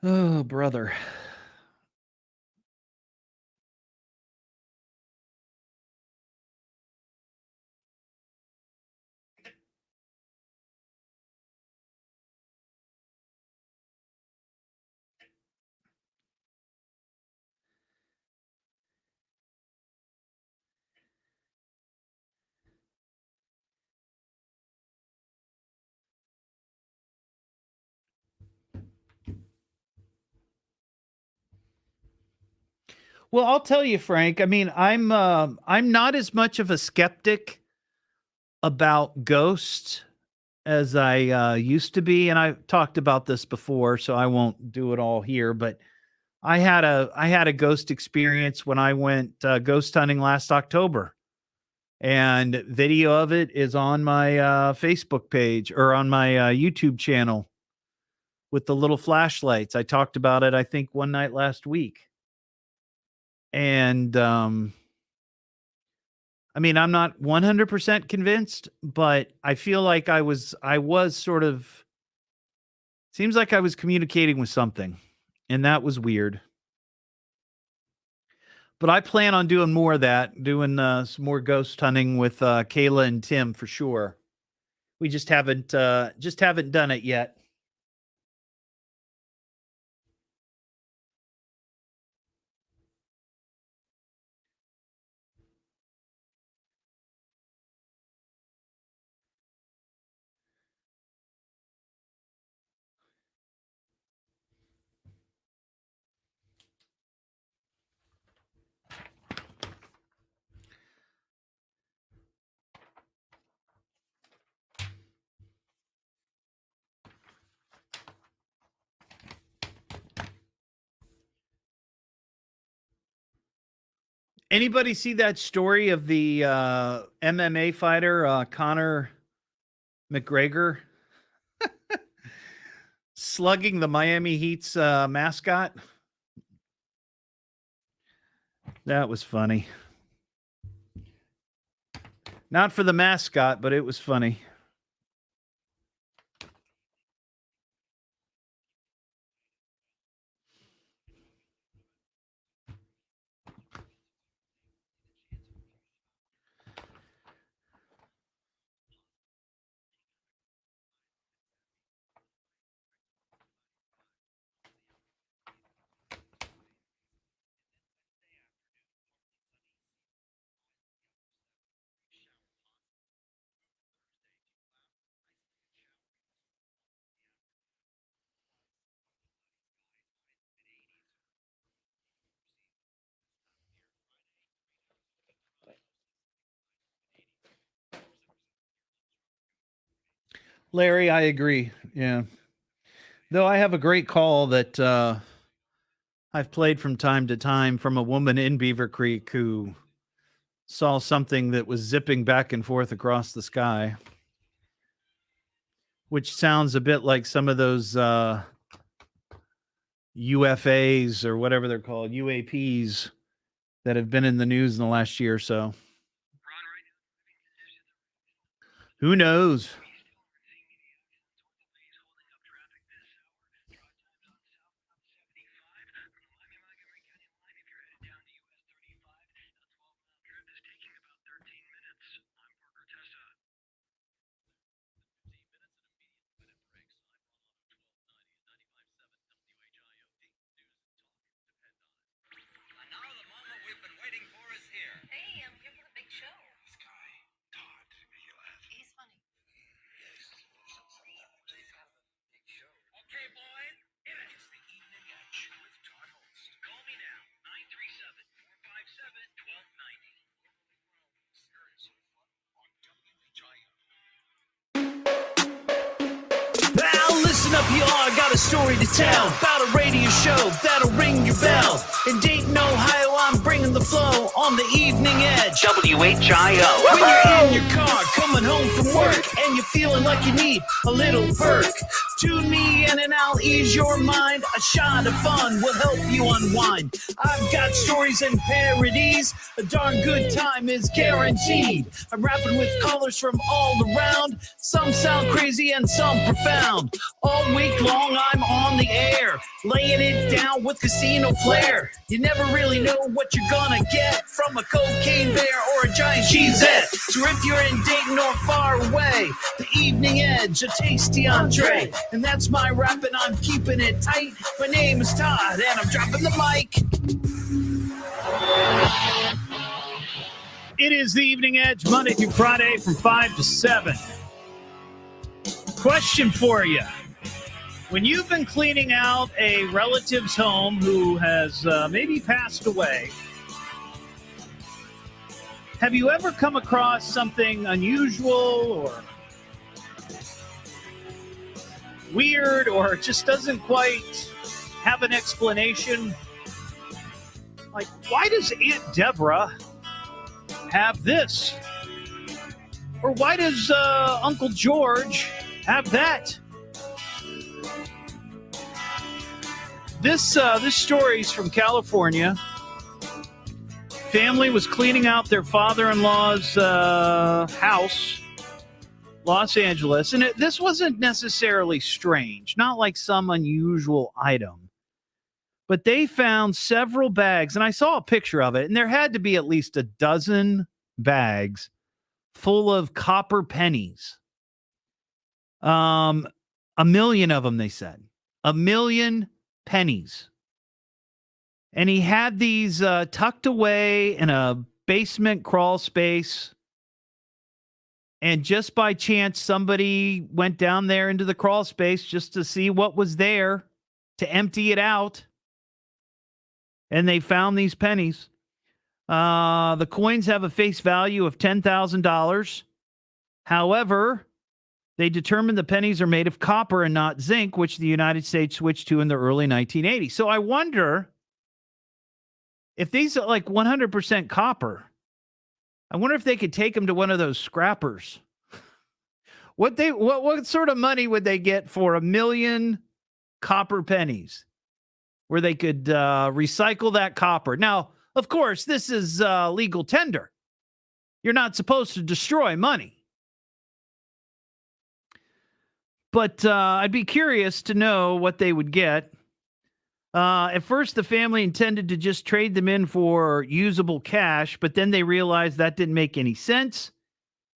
Oh, brother. Well, I'll tell you, Frank. I mean, I'm not as much of a skeptic about ghosts as I used to be, and I've talked about this before, so I won't do it all here. But I had a ghost experience when I went ghost hunting last October, and video of it is on my Facebook page or on my YouTube channel with the little flashlights. I talked about it, I think, one night last week. And I mean, I'm not 100% convinced, but I feel like I was sort of, seems like I was communicating with something, and that was weird. But I plan on doing more of that, doing some more ghost hunting with Kayla and Tim for sure. We just haven't done it yet. Anybody see that story of the MMA fighter Conor McGregor slugging the Miami Heat's mascot? That was funny. Not for the mascot, but it was funny. Larry, I agree. Yeah. Though I have a great call that I've played from time to time from a woman in Beaver Creek who saw something that was zipping back and forth across the sky, which sounds a bit like some of those UFAs or whatever they're called, UAPs that have been in the news in the last year or so. Who knows? Listen up, y'all, I got a story to tell about a radio show that'll ring your bell. In Dayton, Ohio, I'm bringing the flow on the Evening Edge. WHIO. When you're in your car, coming home from work, and you're feeling like you need a little perk, tune me in and I'll ease your mind. A shot of fun will help you unwind. I've got stories and parodies. A darn good time is guaranteed. I'm rapping with callers from all around. Some sound crazy and some profound. All week long I'm on the air, laying it down with casino flair. You never really know what you're gonna get from a cocaine bear or a giant cheesette. So if you're in Dayton or far away, the Evening Edge, a tasty entree. And that's my rap and I'm keeping it tight. My name is Todd and I'm dropping the mic. It is the Evening Edge, Monday through Friday from 5 to 7. Question for you. When you've been cleaning out a relative's home who has maybe passed away, have you ever come across something unusual or weird or just doesn't quite have an explanation? Like, why does Aunt Deborah have this? Or why does Uncle George have that? This story is from California. Family was cleaning out their father-in-law's house, Los Angeles, and this wasn't necessarily strange, not like some unusual item, but they found several bags, and I saw a picture of it, and there had to be at least a dozen bags full of copper pennies. A million of them, they said. A million pennies. And he had these tucked away in a basement crawl space. And just by chance, somebody went down there into the crawl space just to see what was there, to empty it out. And they found these pennies. The coins have a face value of $10,000. However, they determined the pennies are made of copper and not zinc, which the United States switched to in the early 1980s. So I wonder if these are like 100% copper. I wonder if they could take them to one of those scrappers. What sort of money would they get for 1 million copper pennies where they could recycle that copper? Now, of course, this is legal tender. You're not supposed to destroy money. But I'd be curious to know what they would get. At first, the family intended to just trade them in for usable cash, but then they realized that didn't make any sense.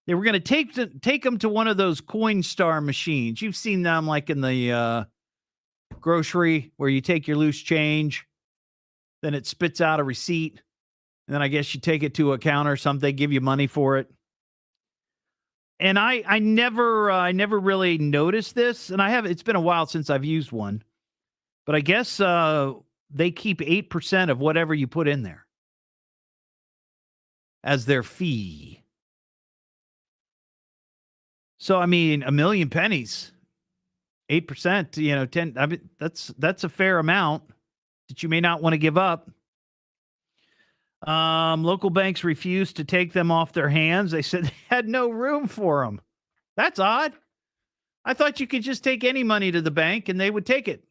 They were going to take them to one of those Coinstar machines. You've seen them like in the grocery where you take your loose change, then it spits out a receipt, and then I guess you take it to a counter or something, they give you money for it. And I never really noticed this, and it's been a while since I've used one. But I guess they keep 8% of whatever you put in there as their fee. So, I mean, 1 million pennies, 8%, 10. I mean, that's a fair amount that you may not want to give up. Local banks refused to take them off their hands. They said they had no room for them. That's odd. I thought you could just take any money to the bank and they would take it.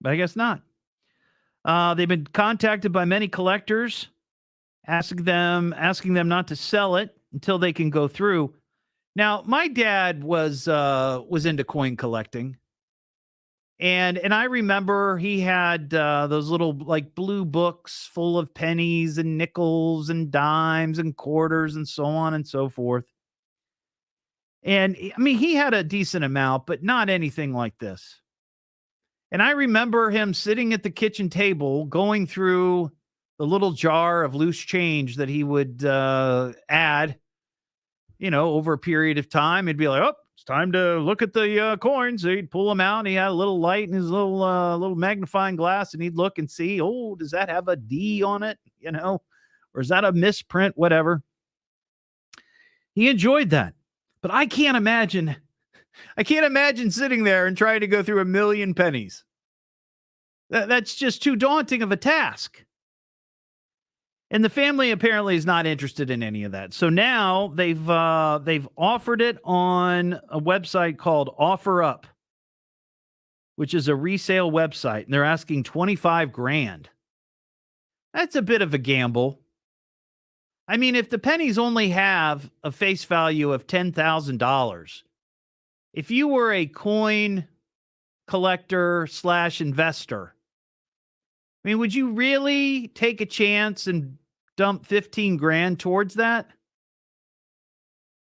But I guess not. They've been contacted by many collectors, asking them not to sell it until they can go through. Now, my dad was into coin collecting. And I remember he had those little like blue books full of pennies and nickels and dimes and quarters and so on and so forth. And I mean, he had a decent amount, but not anything like this. And I remember him sitting at the kitchen table going through the little jar of loose change that he would add, over a period of time. He'd be like, oh, it's time to look at the coins. So he'd pull them out. And he had a little light in his little magnifying glass, and he'd look and see, oh, does that have a D on it? Or is that a misprint? Whatever. He enjoyed that. But I can't imagine sitting there and trying to go through 1 million pennies. That's just too daunting of a task. And the family apparently is not interested in any of that. So now they've offered it on a website called OfferUp, which is a resale website, and they're asking $25,000. That's a bit of a gamble. I mean, if the pennies only have a face value of $10,000, if you were a coin collector / investor, I mean, would you really take a chance and dump $15,000 towards that?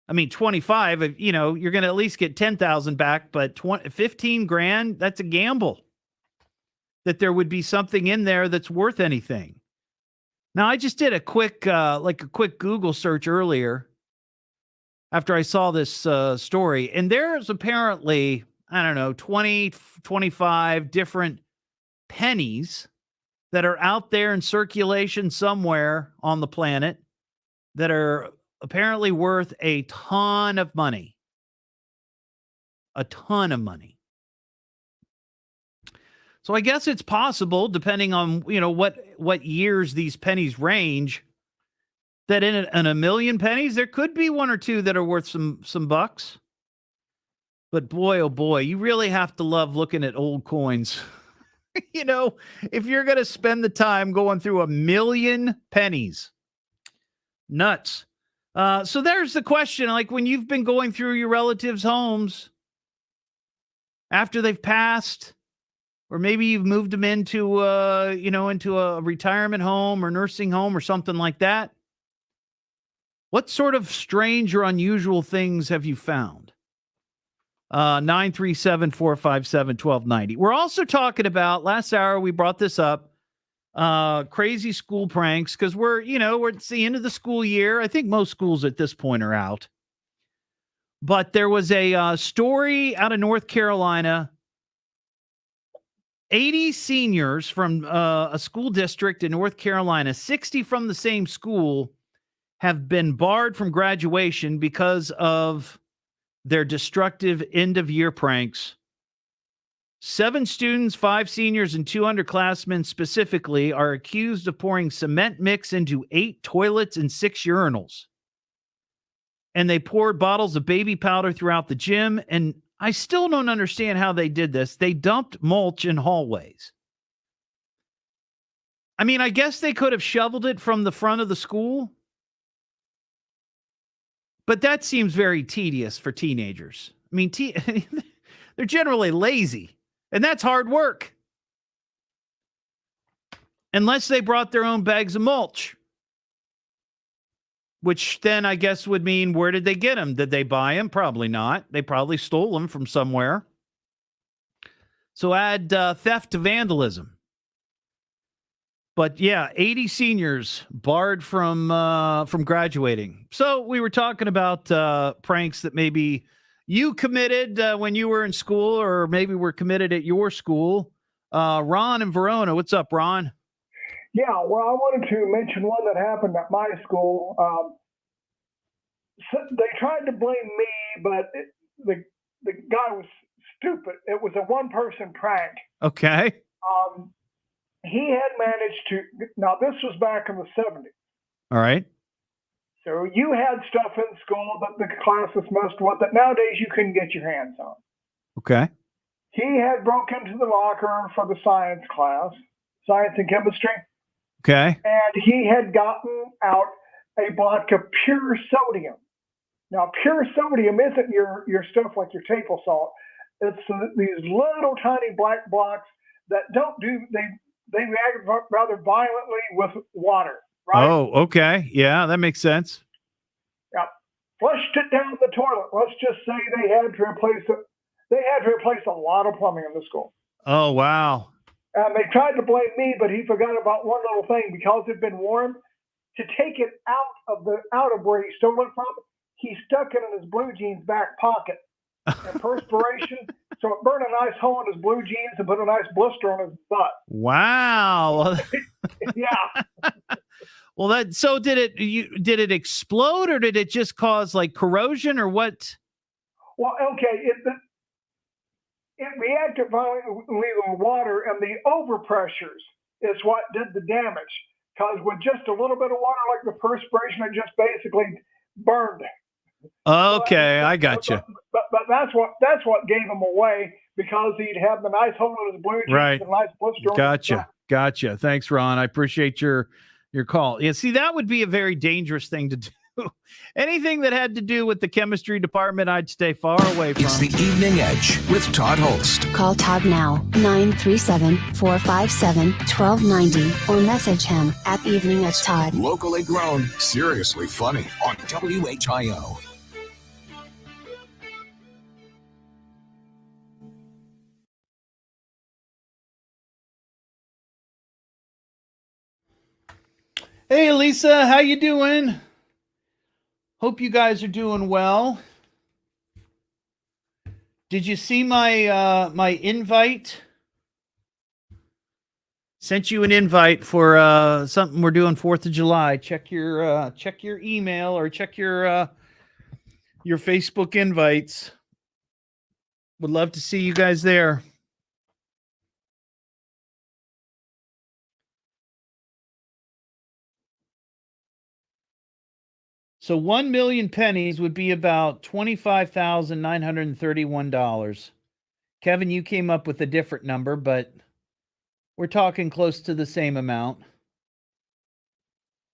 I mean, 25, you're going to at least get 10,000 back, but $15,000, that's a gamble that there would be something in there that's worth anything. Now, I just did a quick Google search earlier after I saw this story, and there's apparently I don't know, 20, 25 different pennies that are out there in circulation somewhere on the planet that are apparently worth a ton of money. A ton of money. So I guess it's possible, depending on, what years these pennies range, that in a million pennies, there could be one or two that are worth some bucks. But boy, oh boy, you really have to love looking at old coins. If you're going to spend the time going through a million pennies. Nuts. So there's the question. Like, when you've been going through your relatives' homes after they've passed, or maybe you've moved them into a retirement home or nursing home or something like that. What sort of strange or unusual things have you found? 937-457-1290. We're also talking about, last hour we brought this up, crazy school pranks, because we're at the end of the school year. I think most schools at this point are out. But there was a story out of North Carolina. 80 seniors from a school district in North Carolina, 60 from the same school, have been barred from graduation because of their destructive end-of-year pranks. 7 students, 5 seniors, and 2 underclassmen specifically are accused of pouring cement mix into 8 toilets and 6 urinals. And they poured bottles of baby powder throughout the gym. And I still don't understand how they did this. They dumped mulch in hallways. I mean, I guess they could have shoveled it from the front of the school. But that seems very tedious for teenagers. I mean, they're generally lazy. And that's hard work. Unless they brought their own bags of mulch. Which then I guess would mean, where did they get them? Did they buy them? Probably not. They probably stole them from somewhere. So add theft to vandalism. But yeah, 80 seniors barred from graduating. So we were talking about pranks that maybe you committed when you were in school, or maybe were committed at your school. Ron in Verona. What's up, Ron? Yeah, well, I wanted to mention one that happened at my school. So they tried to blame me, but the guy was stupid. It was a one-person prank. Okay. He had managed to. Now, this was back in the 70s. All right. So you had stuff in school that the classes messed with that nowadays you couldn't get your hands on. Okay. He had broke into the locker for the science class, science and chemistry. Okay. And he had gotten out a block of pure sodium. Now, pure sodium isn't your stuff like your table salt. It's these little tiny black blocks that they react rather violently with water, right? Oh, okay. Yeah, that makes sense. Yeah. Flushed it down the toilet. Let's just say they had to replace it. They had to replace a lot of plumbing in the school. Oh, wow. And they tried to blame me, but he forgot about one little thing. Because it had been warm, to take it out of where he stole it from, he stuck it in his blue jeans back pocket. And perspiration, so it burned a nice hole in his blue jeans and put a nice blister on his butt. Wow. Yeah. Well, did it explode, or did it just cause like corrosion, or what? Well, okay, it reacted violently with water, and the overpressures is what did the damage. Because with just a little bit of water, like the perspiration, it just basically burned. Okay, I got you. But that's what gave him away, because he'd have the nice hole in his blue jeans Right. and a nice blister. Gotcha. Thanks, Ron. I appreciate your call. Yeah, see, that would be a very dangerous thing to do. Anything that had to do with the chemistry department, I'd stay far away from. It's the Evening Edge with Todd Hollst. Call Todd now, 937-457-1290, or message him at Evening Edge Todd. Locally grown, seriously funny on WHIO. Hey, Lisa, how you doing? Hope you guys are doing well. Did you see my my invite? Sent you an invite for something we're doing 4th of July. Check your email or check your Facebook invites. Would love to see you guys there. So 1 million pennies would be about $25,931. Kevin, you came up with a different number, but we're talking close to the same amount.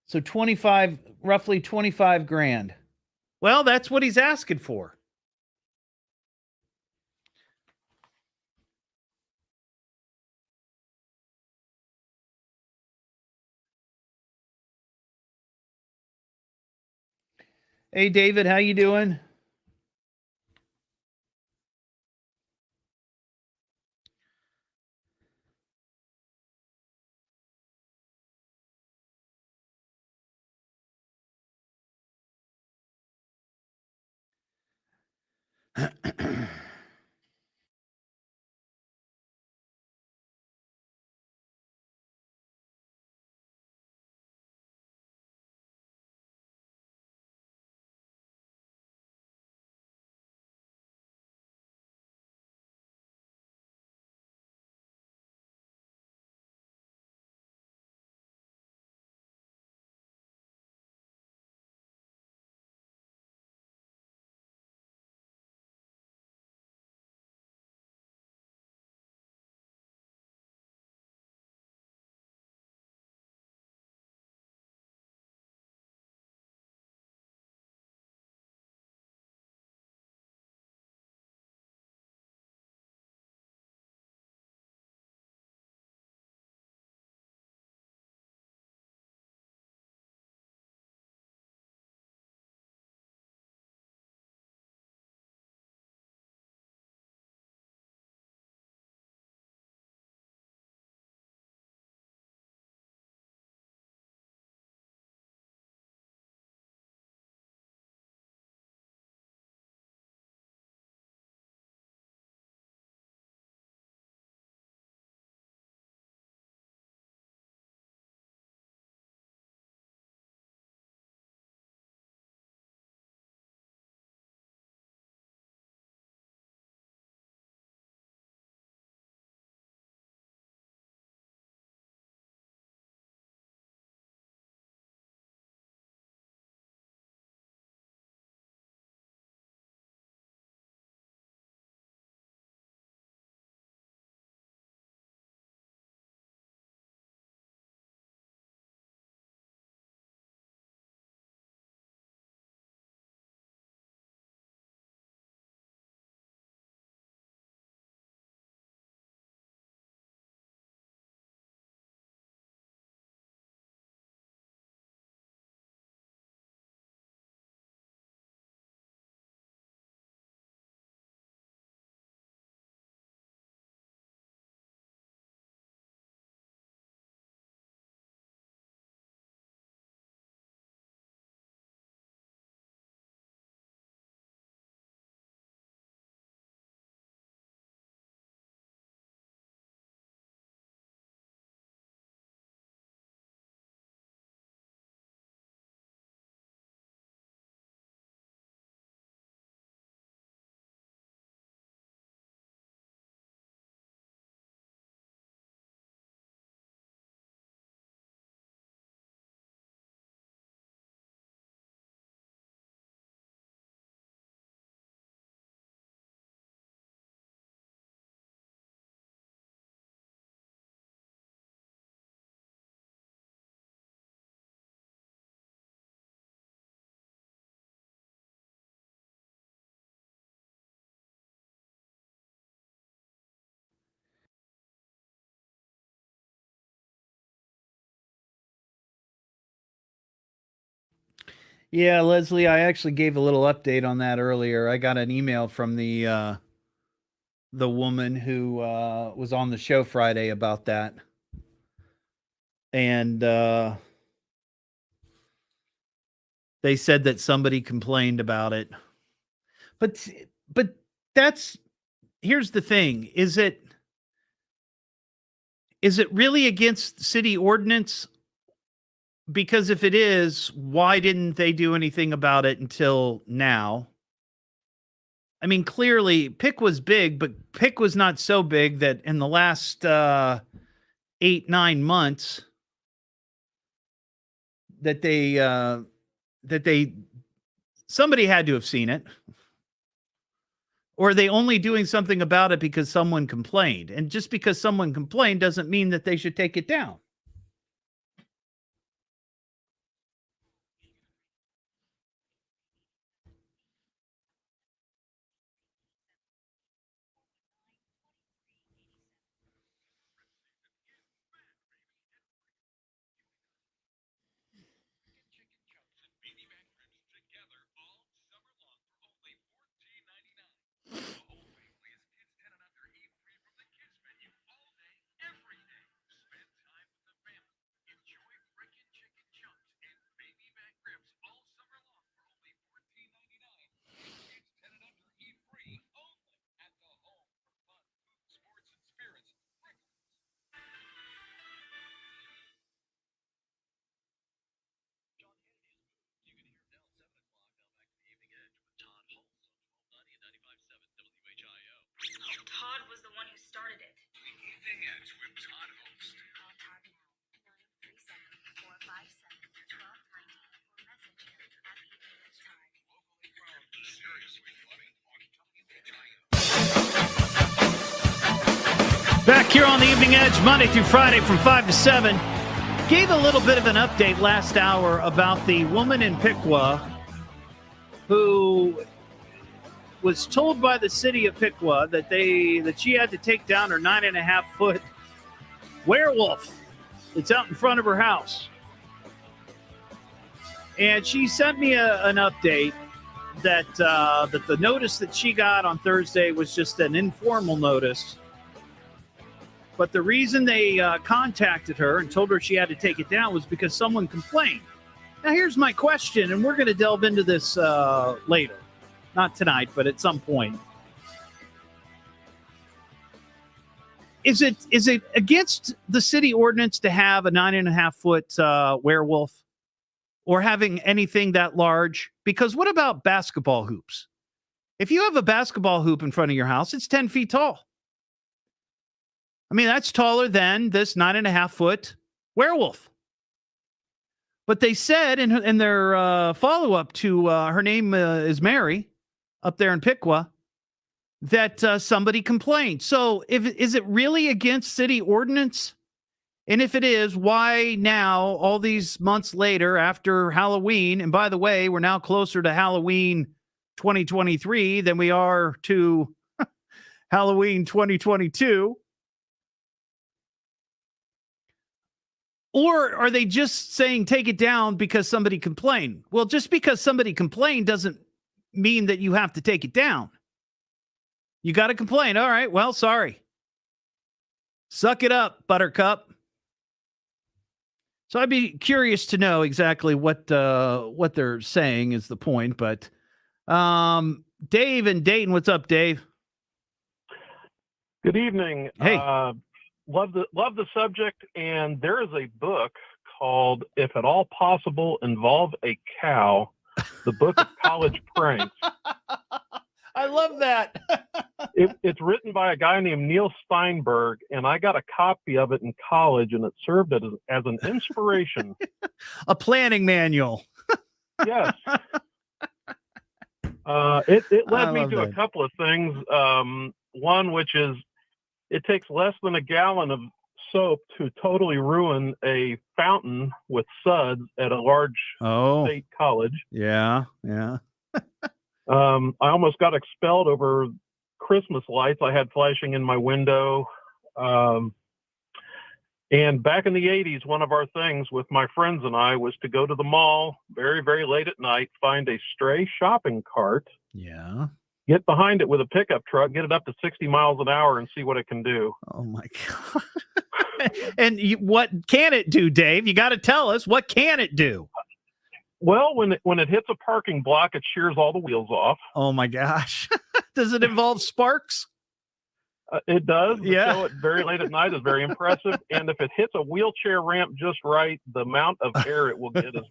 So roughly 25 grand. Well, that's what he's asking for. Hey, David, how you doing? Yeah, Leslie, I actually gave a little update on that earlier. I got an email from the woman who was on the show Friday about that. And they said that somebody complained about it. But that's here's the thing. Is it really against city ordinance? Because if it is, why didn't they do anything about it until now? I mean, clearly, Pick was big, but Pick was not so big that in the last 8-9 months that somebody had to have seen it. Or are they only doing something about it because someone complained? And just because someone complained doesn't mean that they should take it down. Todd was the one who started it. Evening Edge with Todd Hollst. Call Todd now. 937-457-1290 or message him at Evening Edge Todd. Locally grown, seriously funny on WHIO. Back here on the Evening Edge, Monday through Friday from 5 to 7. Gave a little bit of an update last hour about the woman in Piqua who was told by the city of Piqua that she had to take down her 9.5-foot werewolf that's out in front of her house. And she sent me an update that the notice that she got on Thursday was just an informal notice. But the reason they contacted her and told her she had to take it down was because someone complained. Now, here's my question, and we're going to delve into this later. Not tonight, but at some point. Is it against the city ordinance to have a 9.5-foot werewolf or having anything that large? Because what about basketball hoops? If you have a basketball hoop in front of your house, it's 10 feet tall. I mean, that's taller than this 9.5-foot werewolf. But they said in their follow-up to her name is Mary, up there in Piqua, that somebody complained. So is it really against city ordinance? And if it is, why now, all these months later after Halloween, and by the way, we're now closer to Halloween 2023 than we are to Halloween 2022. Or are they just saying take it down because somebody complained? Well, just because somebody complained doesn't mean that you have to take it down. You got to complain. All right, well, sorry. Suck it up, Buttercup. So I'd be curious to know exactly what they're saying is the point. But Dave in Dayton, what's up, Dave? Good evening. Hey. Love the subject, and there is a book called "If at All Possible, Involve a Cow," the book of college pranks. I love that. It's written by a guy named Neil Steinberg, and I got a copy of it in college, and it served as an inspiration. A planning manual. Yes. It led me to that. a couple of things. One, which is, it takes less than a gallon of soap to totally ruin a fountain with suds at a large state college. Yeah. I almost got expelled over Christmas lights I had flashing in my window. And back in the 80s, one of our things with my friends and I was to go to the mall very, very late at night, find a stray shopping cart. Yeah. Get behind it with a pickup truck, get it up to 60 miles an hour, and see what it can do. Oh, my God. And what can it do, Dave? You got to tell us. What can it do? Well, when it hits a parking block, it shears all the wheels off. Oh, my gosh. Does it involve sparks? It does. The Yeah. show at very late at night is very impressive. And if it hits a wheelchair ramp just right, the amount of air it will get is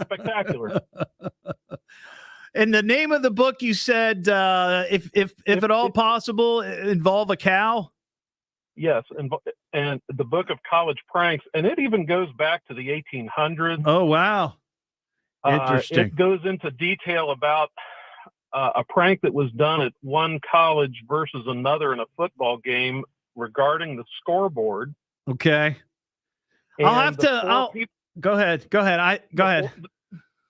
spectacular. And the name of the book, you said, if at all possible, involve a cow? Yes, and the book of college pranks, and it even goes back to the 1800s. Oh, wow. Interesting. It goes into detail about a prank that was done at one college versus another in a football game regarding the scoreboard. Okay. And I'll have to. Go ahead. Go ahead. Go ahead.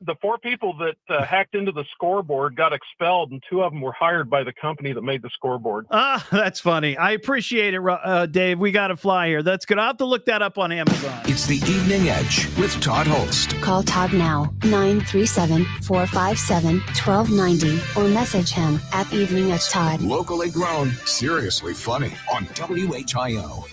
The 4 people that hacked into the scoreboard got expelled, and 2 of them were hired by the company that made the scoreboard. That's funny. I appreciate it, Dave. We got to fly here. That's good. I'll have to look that up on Amazon. It's the Evening Edge with Todd Hollst. Call Todd now, 937-457-1290, or message him at Evening Edge Todd. Locally grown, seriously funny on WHIO.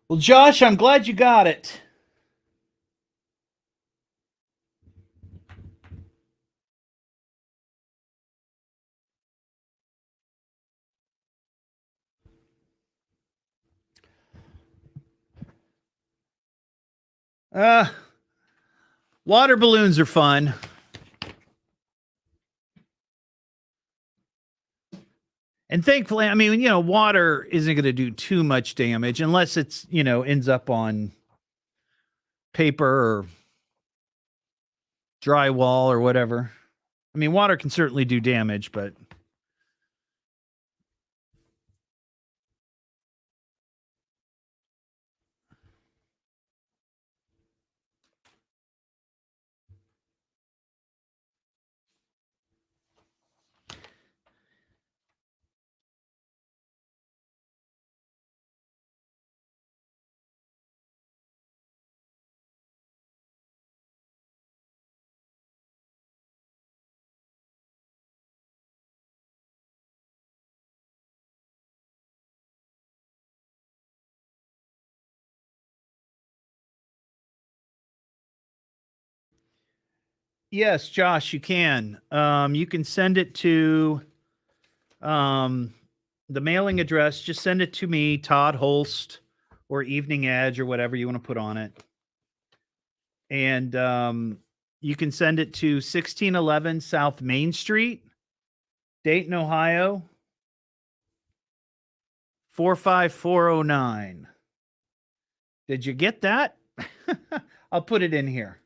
Well, Josh, I'm glad you got it. Water balloons are fun. And thankfully, I mean, water isn't going to do too much damage unless it's, ends up on paper or drywall or whatever. I mean, water can certainly do damage, but yes, Josh, you can. You can send it to the mailing address. Just send it to me, Todd Hollst, or Evening Edge, or whatever you want to put on it. And you can send it to 1611 South Main Street, Dayton, Ohio, 45409. Did you get that? I'll put it in here.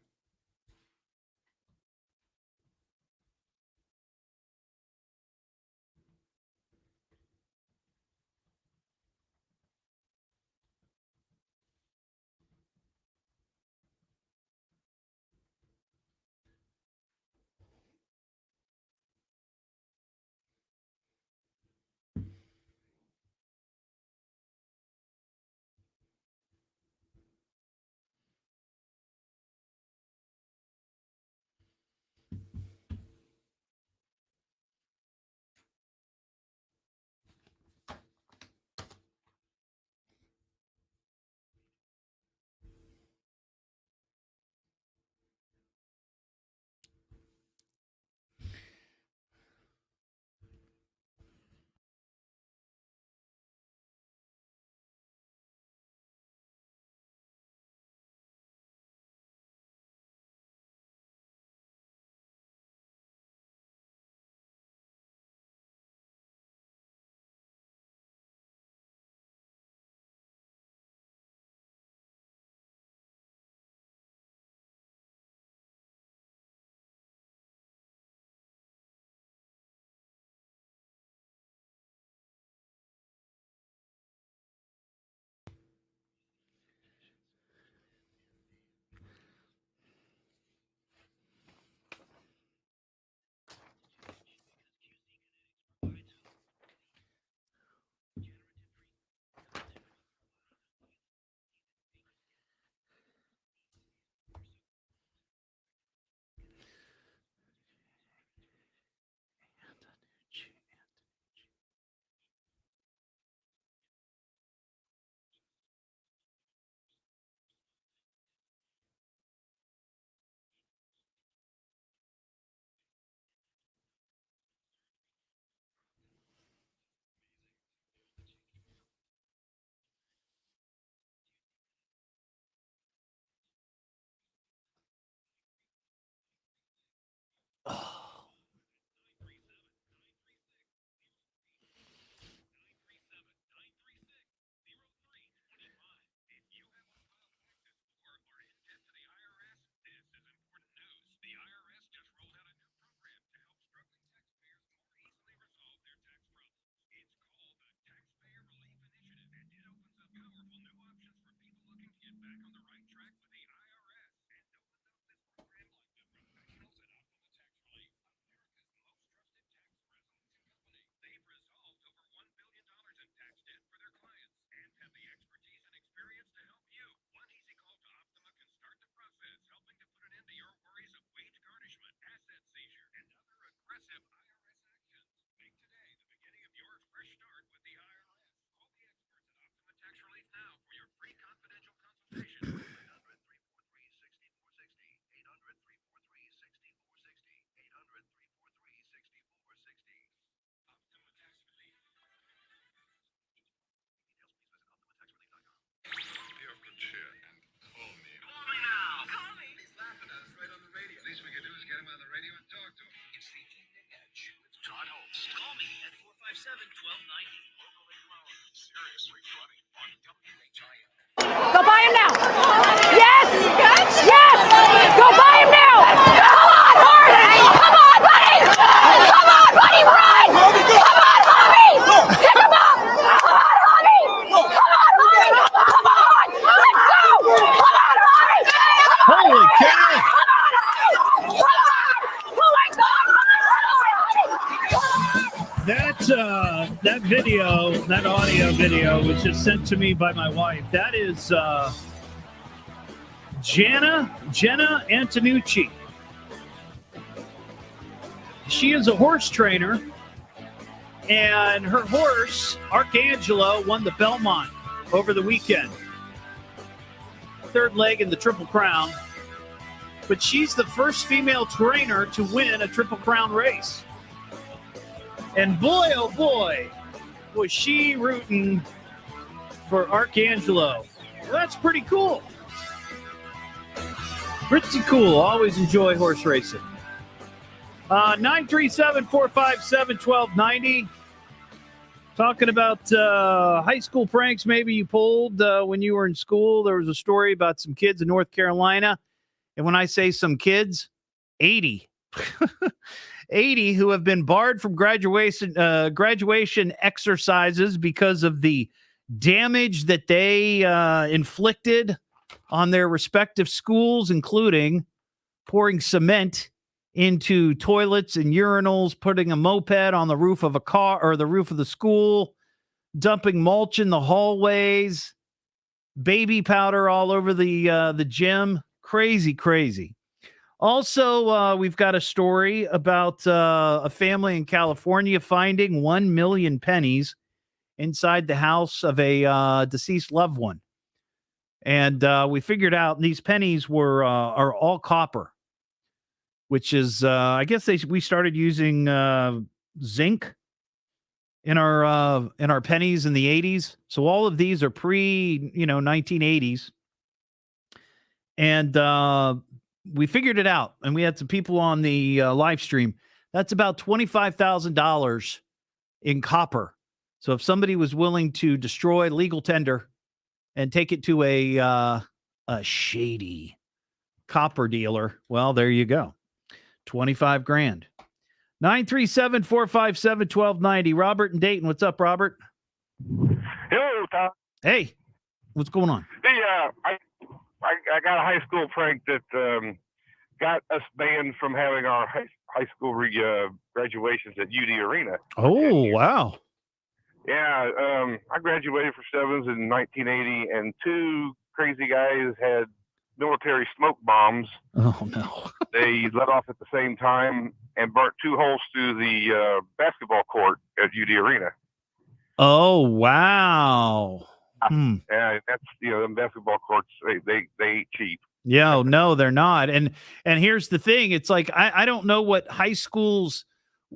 Call me at 457-1290. Seriously funny on WHIO. Go buy him now. Yes. Yes. Go buy him now. Come on, Hardy. Come on, buddy. Come on, buddy. Run. Come on, Hobby. Pick him up. Come on, Hobby. Come on, Hobby. Come on. Let's go. Come on, Hobby. Holy cow! Come on. Oh my God. That video, that audio video was just sent to me by my wife. That is Jenna Antonucci. She is a horse trainer, and her horse, Archangelo, won the Belmont over the weekend. Third leg in the Triple Crown. But she's the first female trainer to win a Triple Crown race. And boy, oh boy, was she rooting for Archangelo. Well, that's pretty cool. Pretty cool. Always enjoy horse racing. 937-457-1290. Talking about high school pranks maybe you pulled when you were in school. There was a story about some kids in North Carolina. And when I say some kids, 80. 80 who have been barred from graduation exercises because of the damage that they inflicted on their respective schools, including pouring cement into toilets and urinals, putting a moped on the roof of a car or the roof of the school, dumping mulch in the hallways, baby powder all over the gym. Crazy. Also, we've got a story about a family in California finding 1 million pennies inside the house of a deceased loved one. And we figured out these pennies are all copper, which is, I guess we started using zinc in our pennies in the 80s. So all of these are pre, 1980s. And we figured it out, and we had some people on the live stream. That's about $25,000 in copper. So if somebody was willing to destroy legal tender and take it to a shady copper dealer, well, there you go. 25 grand. 937-457-1290. Robert in Dayton. What's up, Robert? Hello, Tom. Hey, what's going on? Hey, I got a high school prank that got us banned from having our high school graduations at UD Arena. Oh, wow. Yeah, I graduated for sevens in 1980, and two crazy guys had military smoke bombs. Oh, no. They let off at the same time and burnt 2 holes through the basketball court at UD Arena. Oh, wow. And that's, them basketball courts, they ain't cheap. Yeah, no, they're not. And here's the thing. It's like, I don't know what high schools,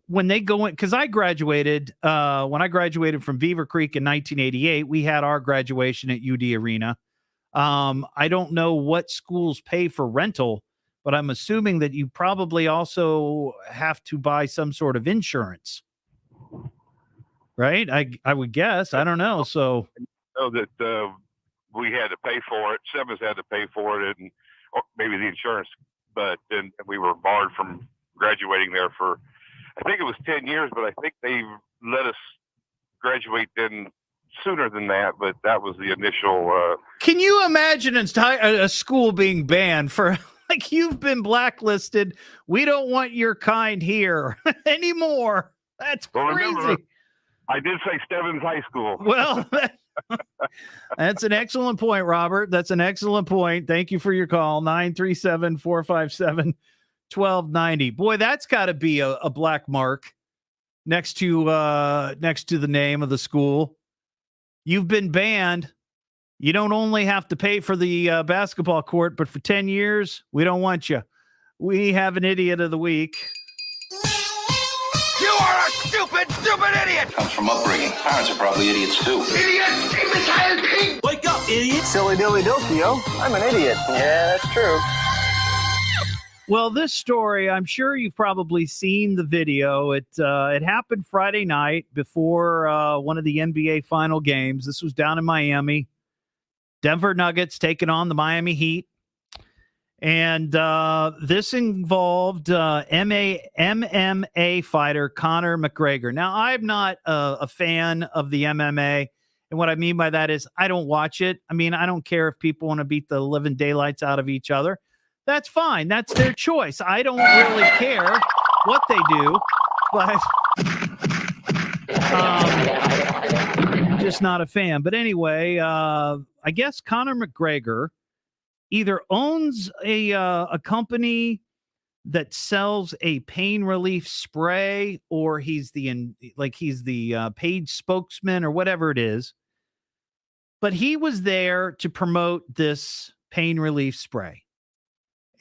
when they go in, because I graduated, when I graduated from Beaver Creek in 1988, we had our graduation at UD Arena. I don't know what schools pay for rental, but I'm assuming that you probably also have to buy some sort of insurance. Right? I would guess. I don't know. So that we had to pay for it. Sevens had to pay for it, and or maybe the insurance. But then we were barred from graduating there for, I think it was 10 years, but I think they let us graduate then sooner than that. But that was the initial. Can you imagine a school being banned for, like, you've been blacklisted? We don't want your kind here anymore. That's crazy. Remember, I did say Stebbins High School. Well, that's an excellent point, Robert. That's an excellent point. Thank you for your call. 937-457-1290. Boy, that's got to be a black mark next to the name of the school. You've been banned. You don't only have to pay for the basketball court, but for 10 years, we don't want you. We have an idiot of the week. You are a stupid idiot! Comes from upbringing. Parents are probably idiots too. Idiot! Imbecile pig! Wake up, idiot! Silly dilly dokey, yo. I'm an idiot. Yeah, that's true. Well, this story, I'm sure you've probably seen the video. It happened Friday night before one of the NBA final games. This was down in Miami. Denver Nuggets taking on the Miami Heat. And this involved MMA fighter Conor McGregor. Now, I'm not a fan of the MMA. And what I mean by that is I don't watch it. I mean, I don't care if people want to beat the living daylights out of each other. That's fine. That's their choice. I don't really care what they do, but just not a fan. But anyway, I guess Conor McGregor either owns a company that sells a pain relief spray, or he's the paid spokesman or whatever it is. But he was there to promote this pain relief spray.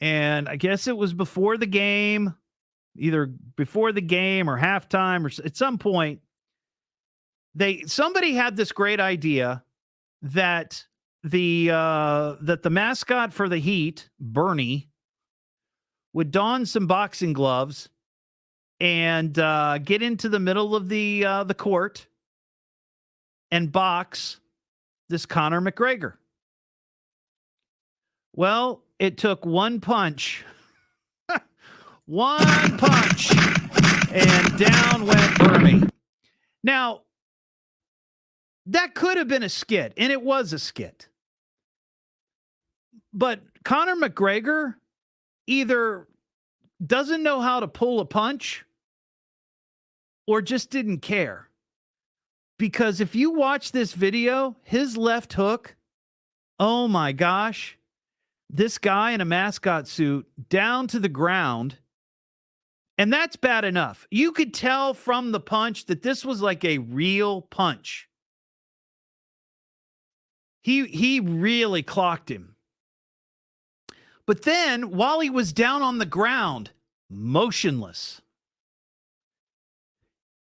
And I guess it was before the game, either before the game or halftime, or at some point, somebody had this great idea that the mascot for the Heat, Bernie, would don some boxing gloves and get into the middle of the court and box this Conor McGregor. Well, it took one punch, and down went Bernie. Now, that could have been a skit, and it was a skit. But Conor McGregor either doesn't know how to pull a punch or just didn't care. Because if you watch this video, his left hook, oh my gosh, this guy in a mascot suit down to the ground. And that's bad enough. You could tell from the punch that this was like a real punch. He really clocked him. But then, while he was down on the ground, motionless,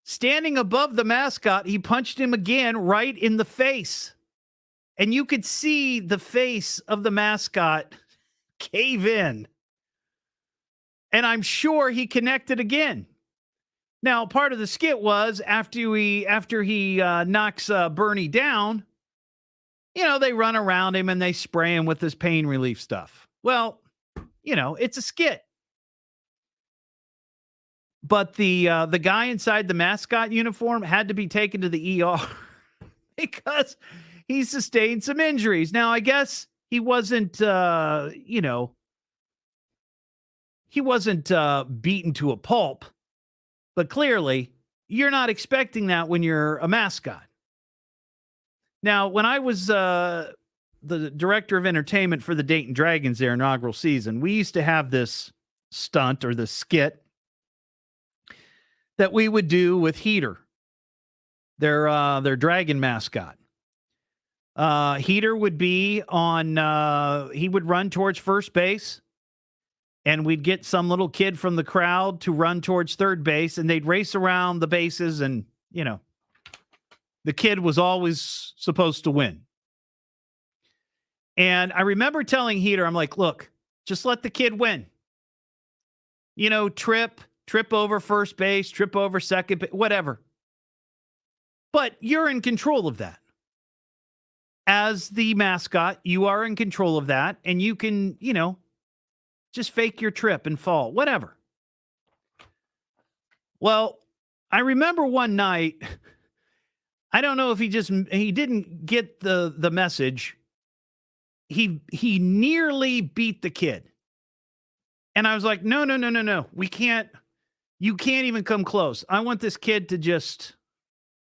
standing above the mascot, he punched him again right in the face. And you could see the face of the mascot cave in. And I'm sure he connected again. Now, part of the skit was after he knocks Bernie down, they run around him and they spray him with this pain relief stuff. Well, it's a skit. But the guy inside the mascot uniform had to be taken to the ER because he sustained some injuries. Now, I guess he wasn't, beaten to a pulp, but clearly you're not expecting that when you're a mascot. Now, when I was the director of entertainment for the Dayton Dragons, their inaugural season, we used to have this stunt or this skit that we would do with Heater, their dragon mascot. Heater would be on, he would run towards first base, and we'd get some little kid from the crowd to run towards third base, and they'd race around the bases, and, the kid was always supposed to win. And I remember telling Heater, I'm like, look, just let the kid win. Trip over first base, trip over second base, whatever. But you're in control of that. As the mascot, you are in control of that, and you can, just fake your trip and fall, whatever. Well, I remember one night, I don't know if he didn't get the message. He nearly beat the kid. And I was like, no. We can't, you can't even come close. I want this kid to just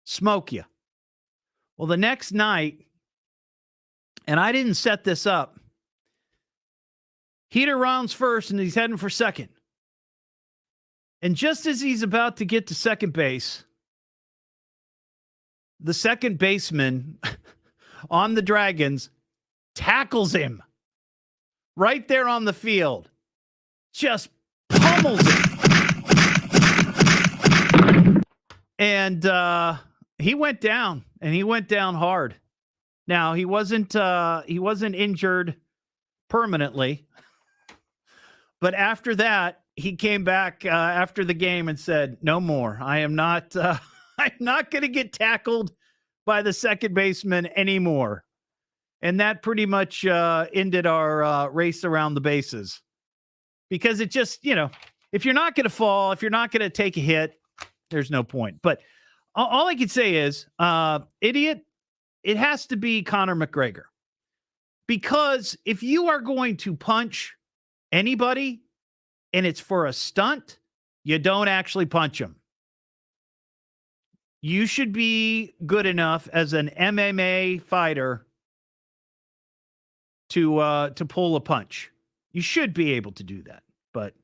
smoke you. Well, the next night, and I didn't set this up, Heater rounds first and he's heading for second. And just as he's about to get to second base, the second baseman on the Dragons tackles him right there on the field. Just pummels him. And he went down, and he went down hard. Now, he wasn't injured permanently, But after that, he came back after the game and said, "No more. I am not. I'm not going to get tackled by the second baseman anymore." And that pretty much ended our race around the bases, because it just, if you're not going to fall, if you're not going to take a hit, there's no point. But all I can say is, idiot, it has to be Conor McGregor. Because if you are going to punch anybody and it's for a stunt, you don't actually punch them. You should be good enough as an MMA fighter to pull a punch. You should be able to do that. But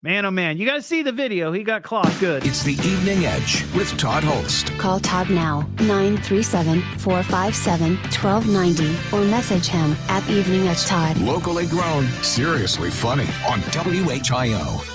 man, oh man, you got to see the video. He got clocked good. It's the Evening Edge with Todd Hollst. Call Todd now, 937-457-1290, or message him at Evening Edge Todd. Locally grown, seriously funny on WHIO.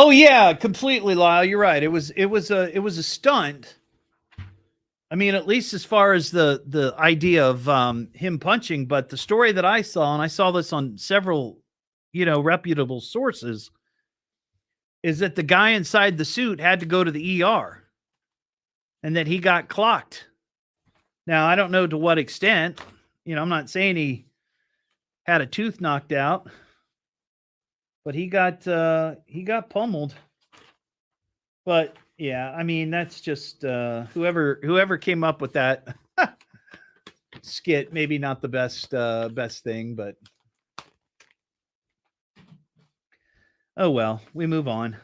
Oh yeah, completely, Lyle. You're right. It was a stunt. I mean, at least as far as the idea of him punching, but the story that I saw, and I saw this on several, reputable sources, is that the guy inside the suit had to go to the ER, and that he got clocked. Now, I don't know to what extent. I'm not saying he had a tooth knocked out, but he got pummeled. But yeah, I mean, that's just whoever came up with that skit, maybe not the best thing, but oh well, we move on.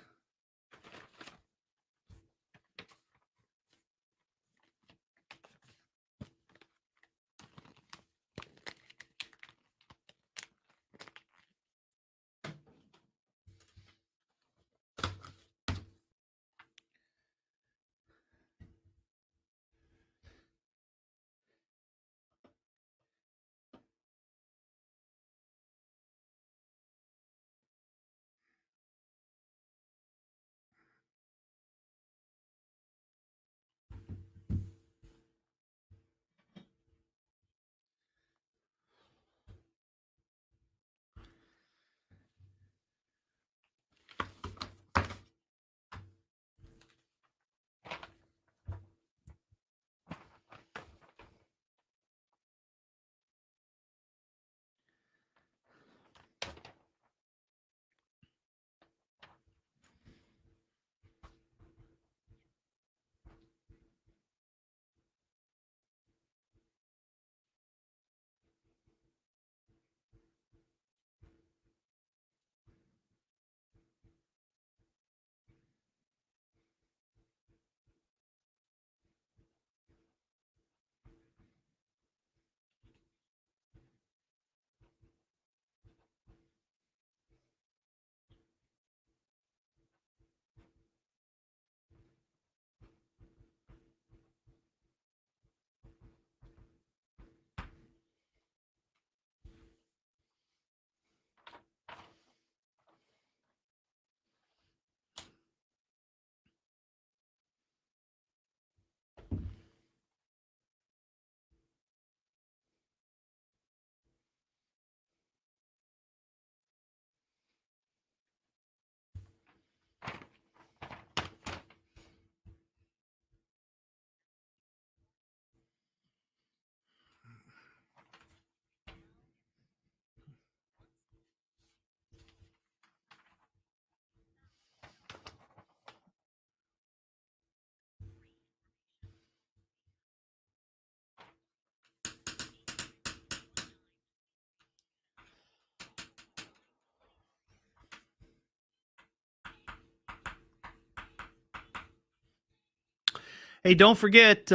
Hey, don't forget,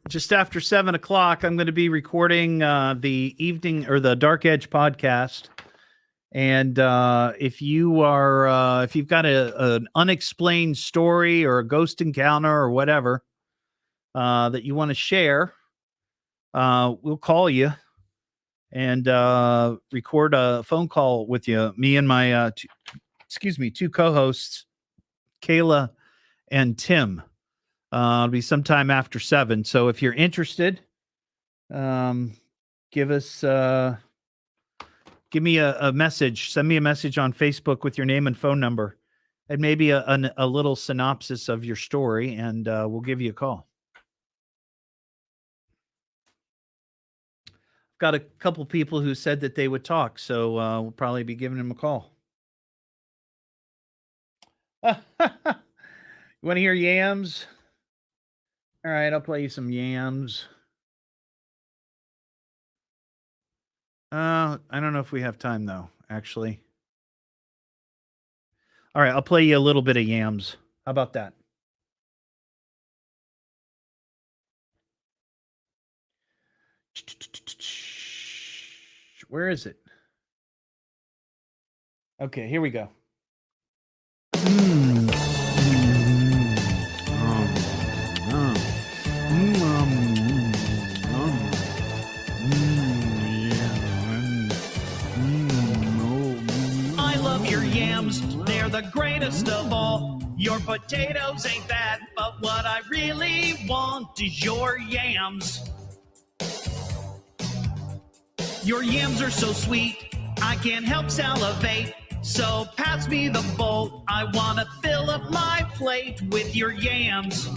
just after 7 o'clock, I'm going to be recording the evening or the Dark Edge podcast. And if you've got an unexplained story or a ghost encounter or whatever that you want to share, we'll call you and record a phone call with you. Me and my, two co-hosts, Kayla and Tim. It'll be sometime after 7. So if you're interested, give me a message. Send me a message on Facebook with your name and phone number, and maybe a little synopsis of your story, and we'll give you a call. Got a couple people who said that they would talk, so we'll probably be giving them a call. You want to hear yams? All right, I'll play you some yams. I don't know if we have time, though, actually. All right, I'll play you a little bit of yams. How about that? Where is it? Okay, here we go. I love your yams, they're the greatest of all. Your potatoes ain't bad, but what I really want is your yams. Your yams are so sweet, I can't help salivate. So pass me the bowl, I want to fill up my plate with your yams.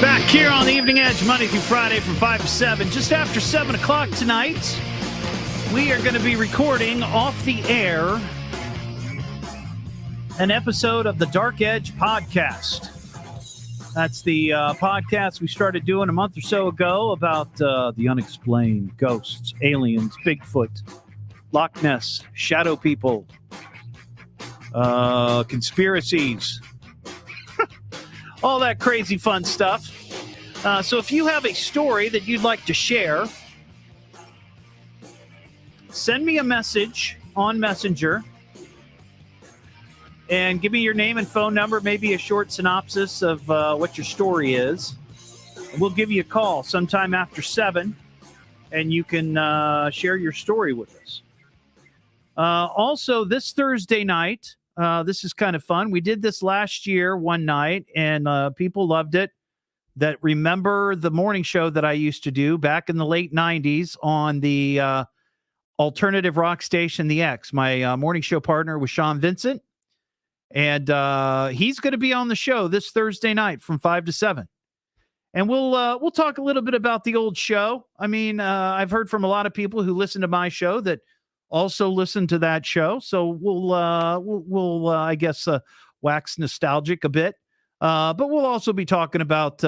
Back here on the Evening Edge, Monday through Friday from 5 to 7. Just after 7 o'clock tonight, we are going to be recording off the air an episode of the Dark Edge podcast. That's the podcast we started doing a month or so ago about the unexplained, ghosts, aliens, Bigfoot, Loch Ness, shadow people, conspiracies, all that crazy fun stuff. So if you have a story that you'd like to share, send me a message on Messenger and give me your name and phone number, maybe a short synopsis of what your story is. We'll give you a call sometime after 7, and you can share your story with us. Also, this Thursday night, this is kind of fun. We did this last year one night, and people loved it. That remember the morning show that I used to do back in the late 90s on the alternative rock station, The X. My morning show partner was Sean Vincent, and he's going to be on the show this Thursday night from 5 to 7. And we'll talk a little bit about the old show. I mean, I've heard from a lot of people who listen to my show that also listen to that show. So we'll I guess, wax nostalgic a bit. But we'll also be talking about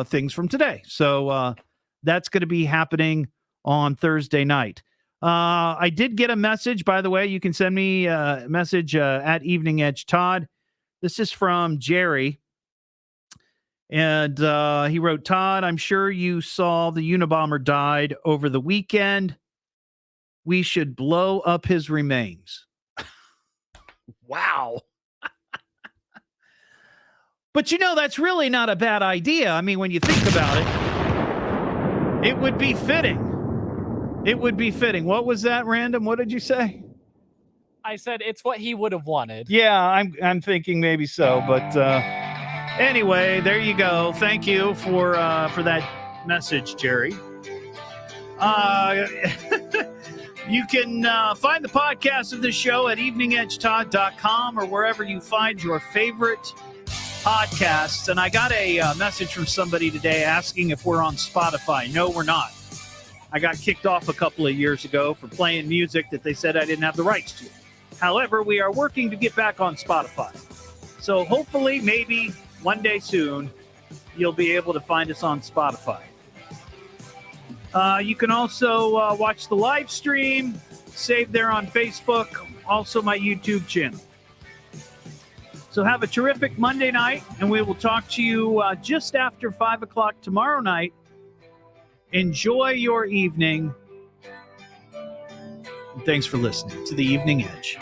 things from today. So that's going to be happening on Thursday night. I did get a message, by the way. You can send me a message at Evening Edge Todd. This is from Jerry. And he wrote, Todd, I'm sure you saw the Unabomber died over the weekend. We should blow up his remains. Wow. But, that's really not a bad idea. I mean, when you think about it, it would be fitting. It would be fitting. What was that, Random? What did you say? I said it's what he would have wanted. Yeah, I'm thinking maybe so. But anyway, there you go. Thank you for that message, Jerry. You can find the podcast of this show at eveningedgetodd.com or wherever you find your favorite podcasts. And I got a message from somebody today asking if we're on Spotify. No, we're not. I got kicked off a couple of years ago for playing music that they said I didn't have the rights to. However, we are working to get back on Spotify. So hopefully, maybe one day soon, you'll be able to find us on Spotify. You can also watch the live stream, saved there on Facebook, also my YouTube channel. So have a terrific Monday night, and we will talk to you just after 5 o'clock tomorrow night. Enjoy your evening. And thanks for listening to The Evening Edge.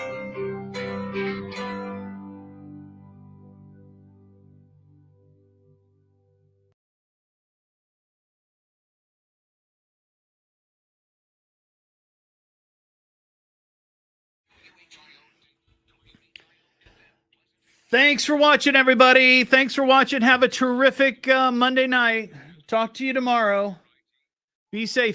Thanks for watching, everybody. Thanks for watching. Have a terrific Monday night. Talk to you tomorrow. Be safe.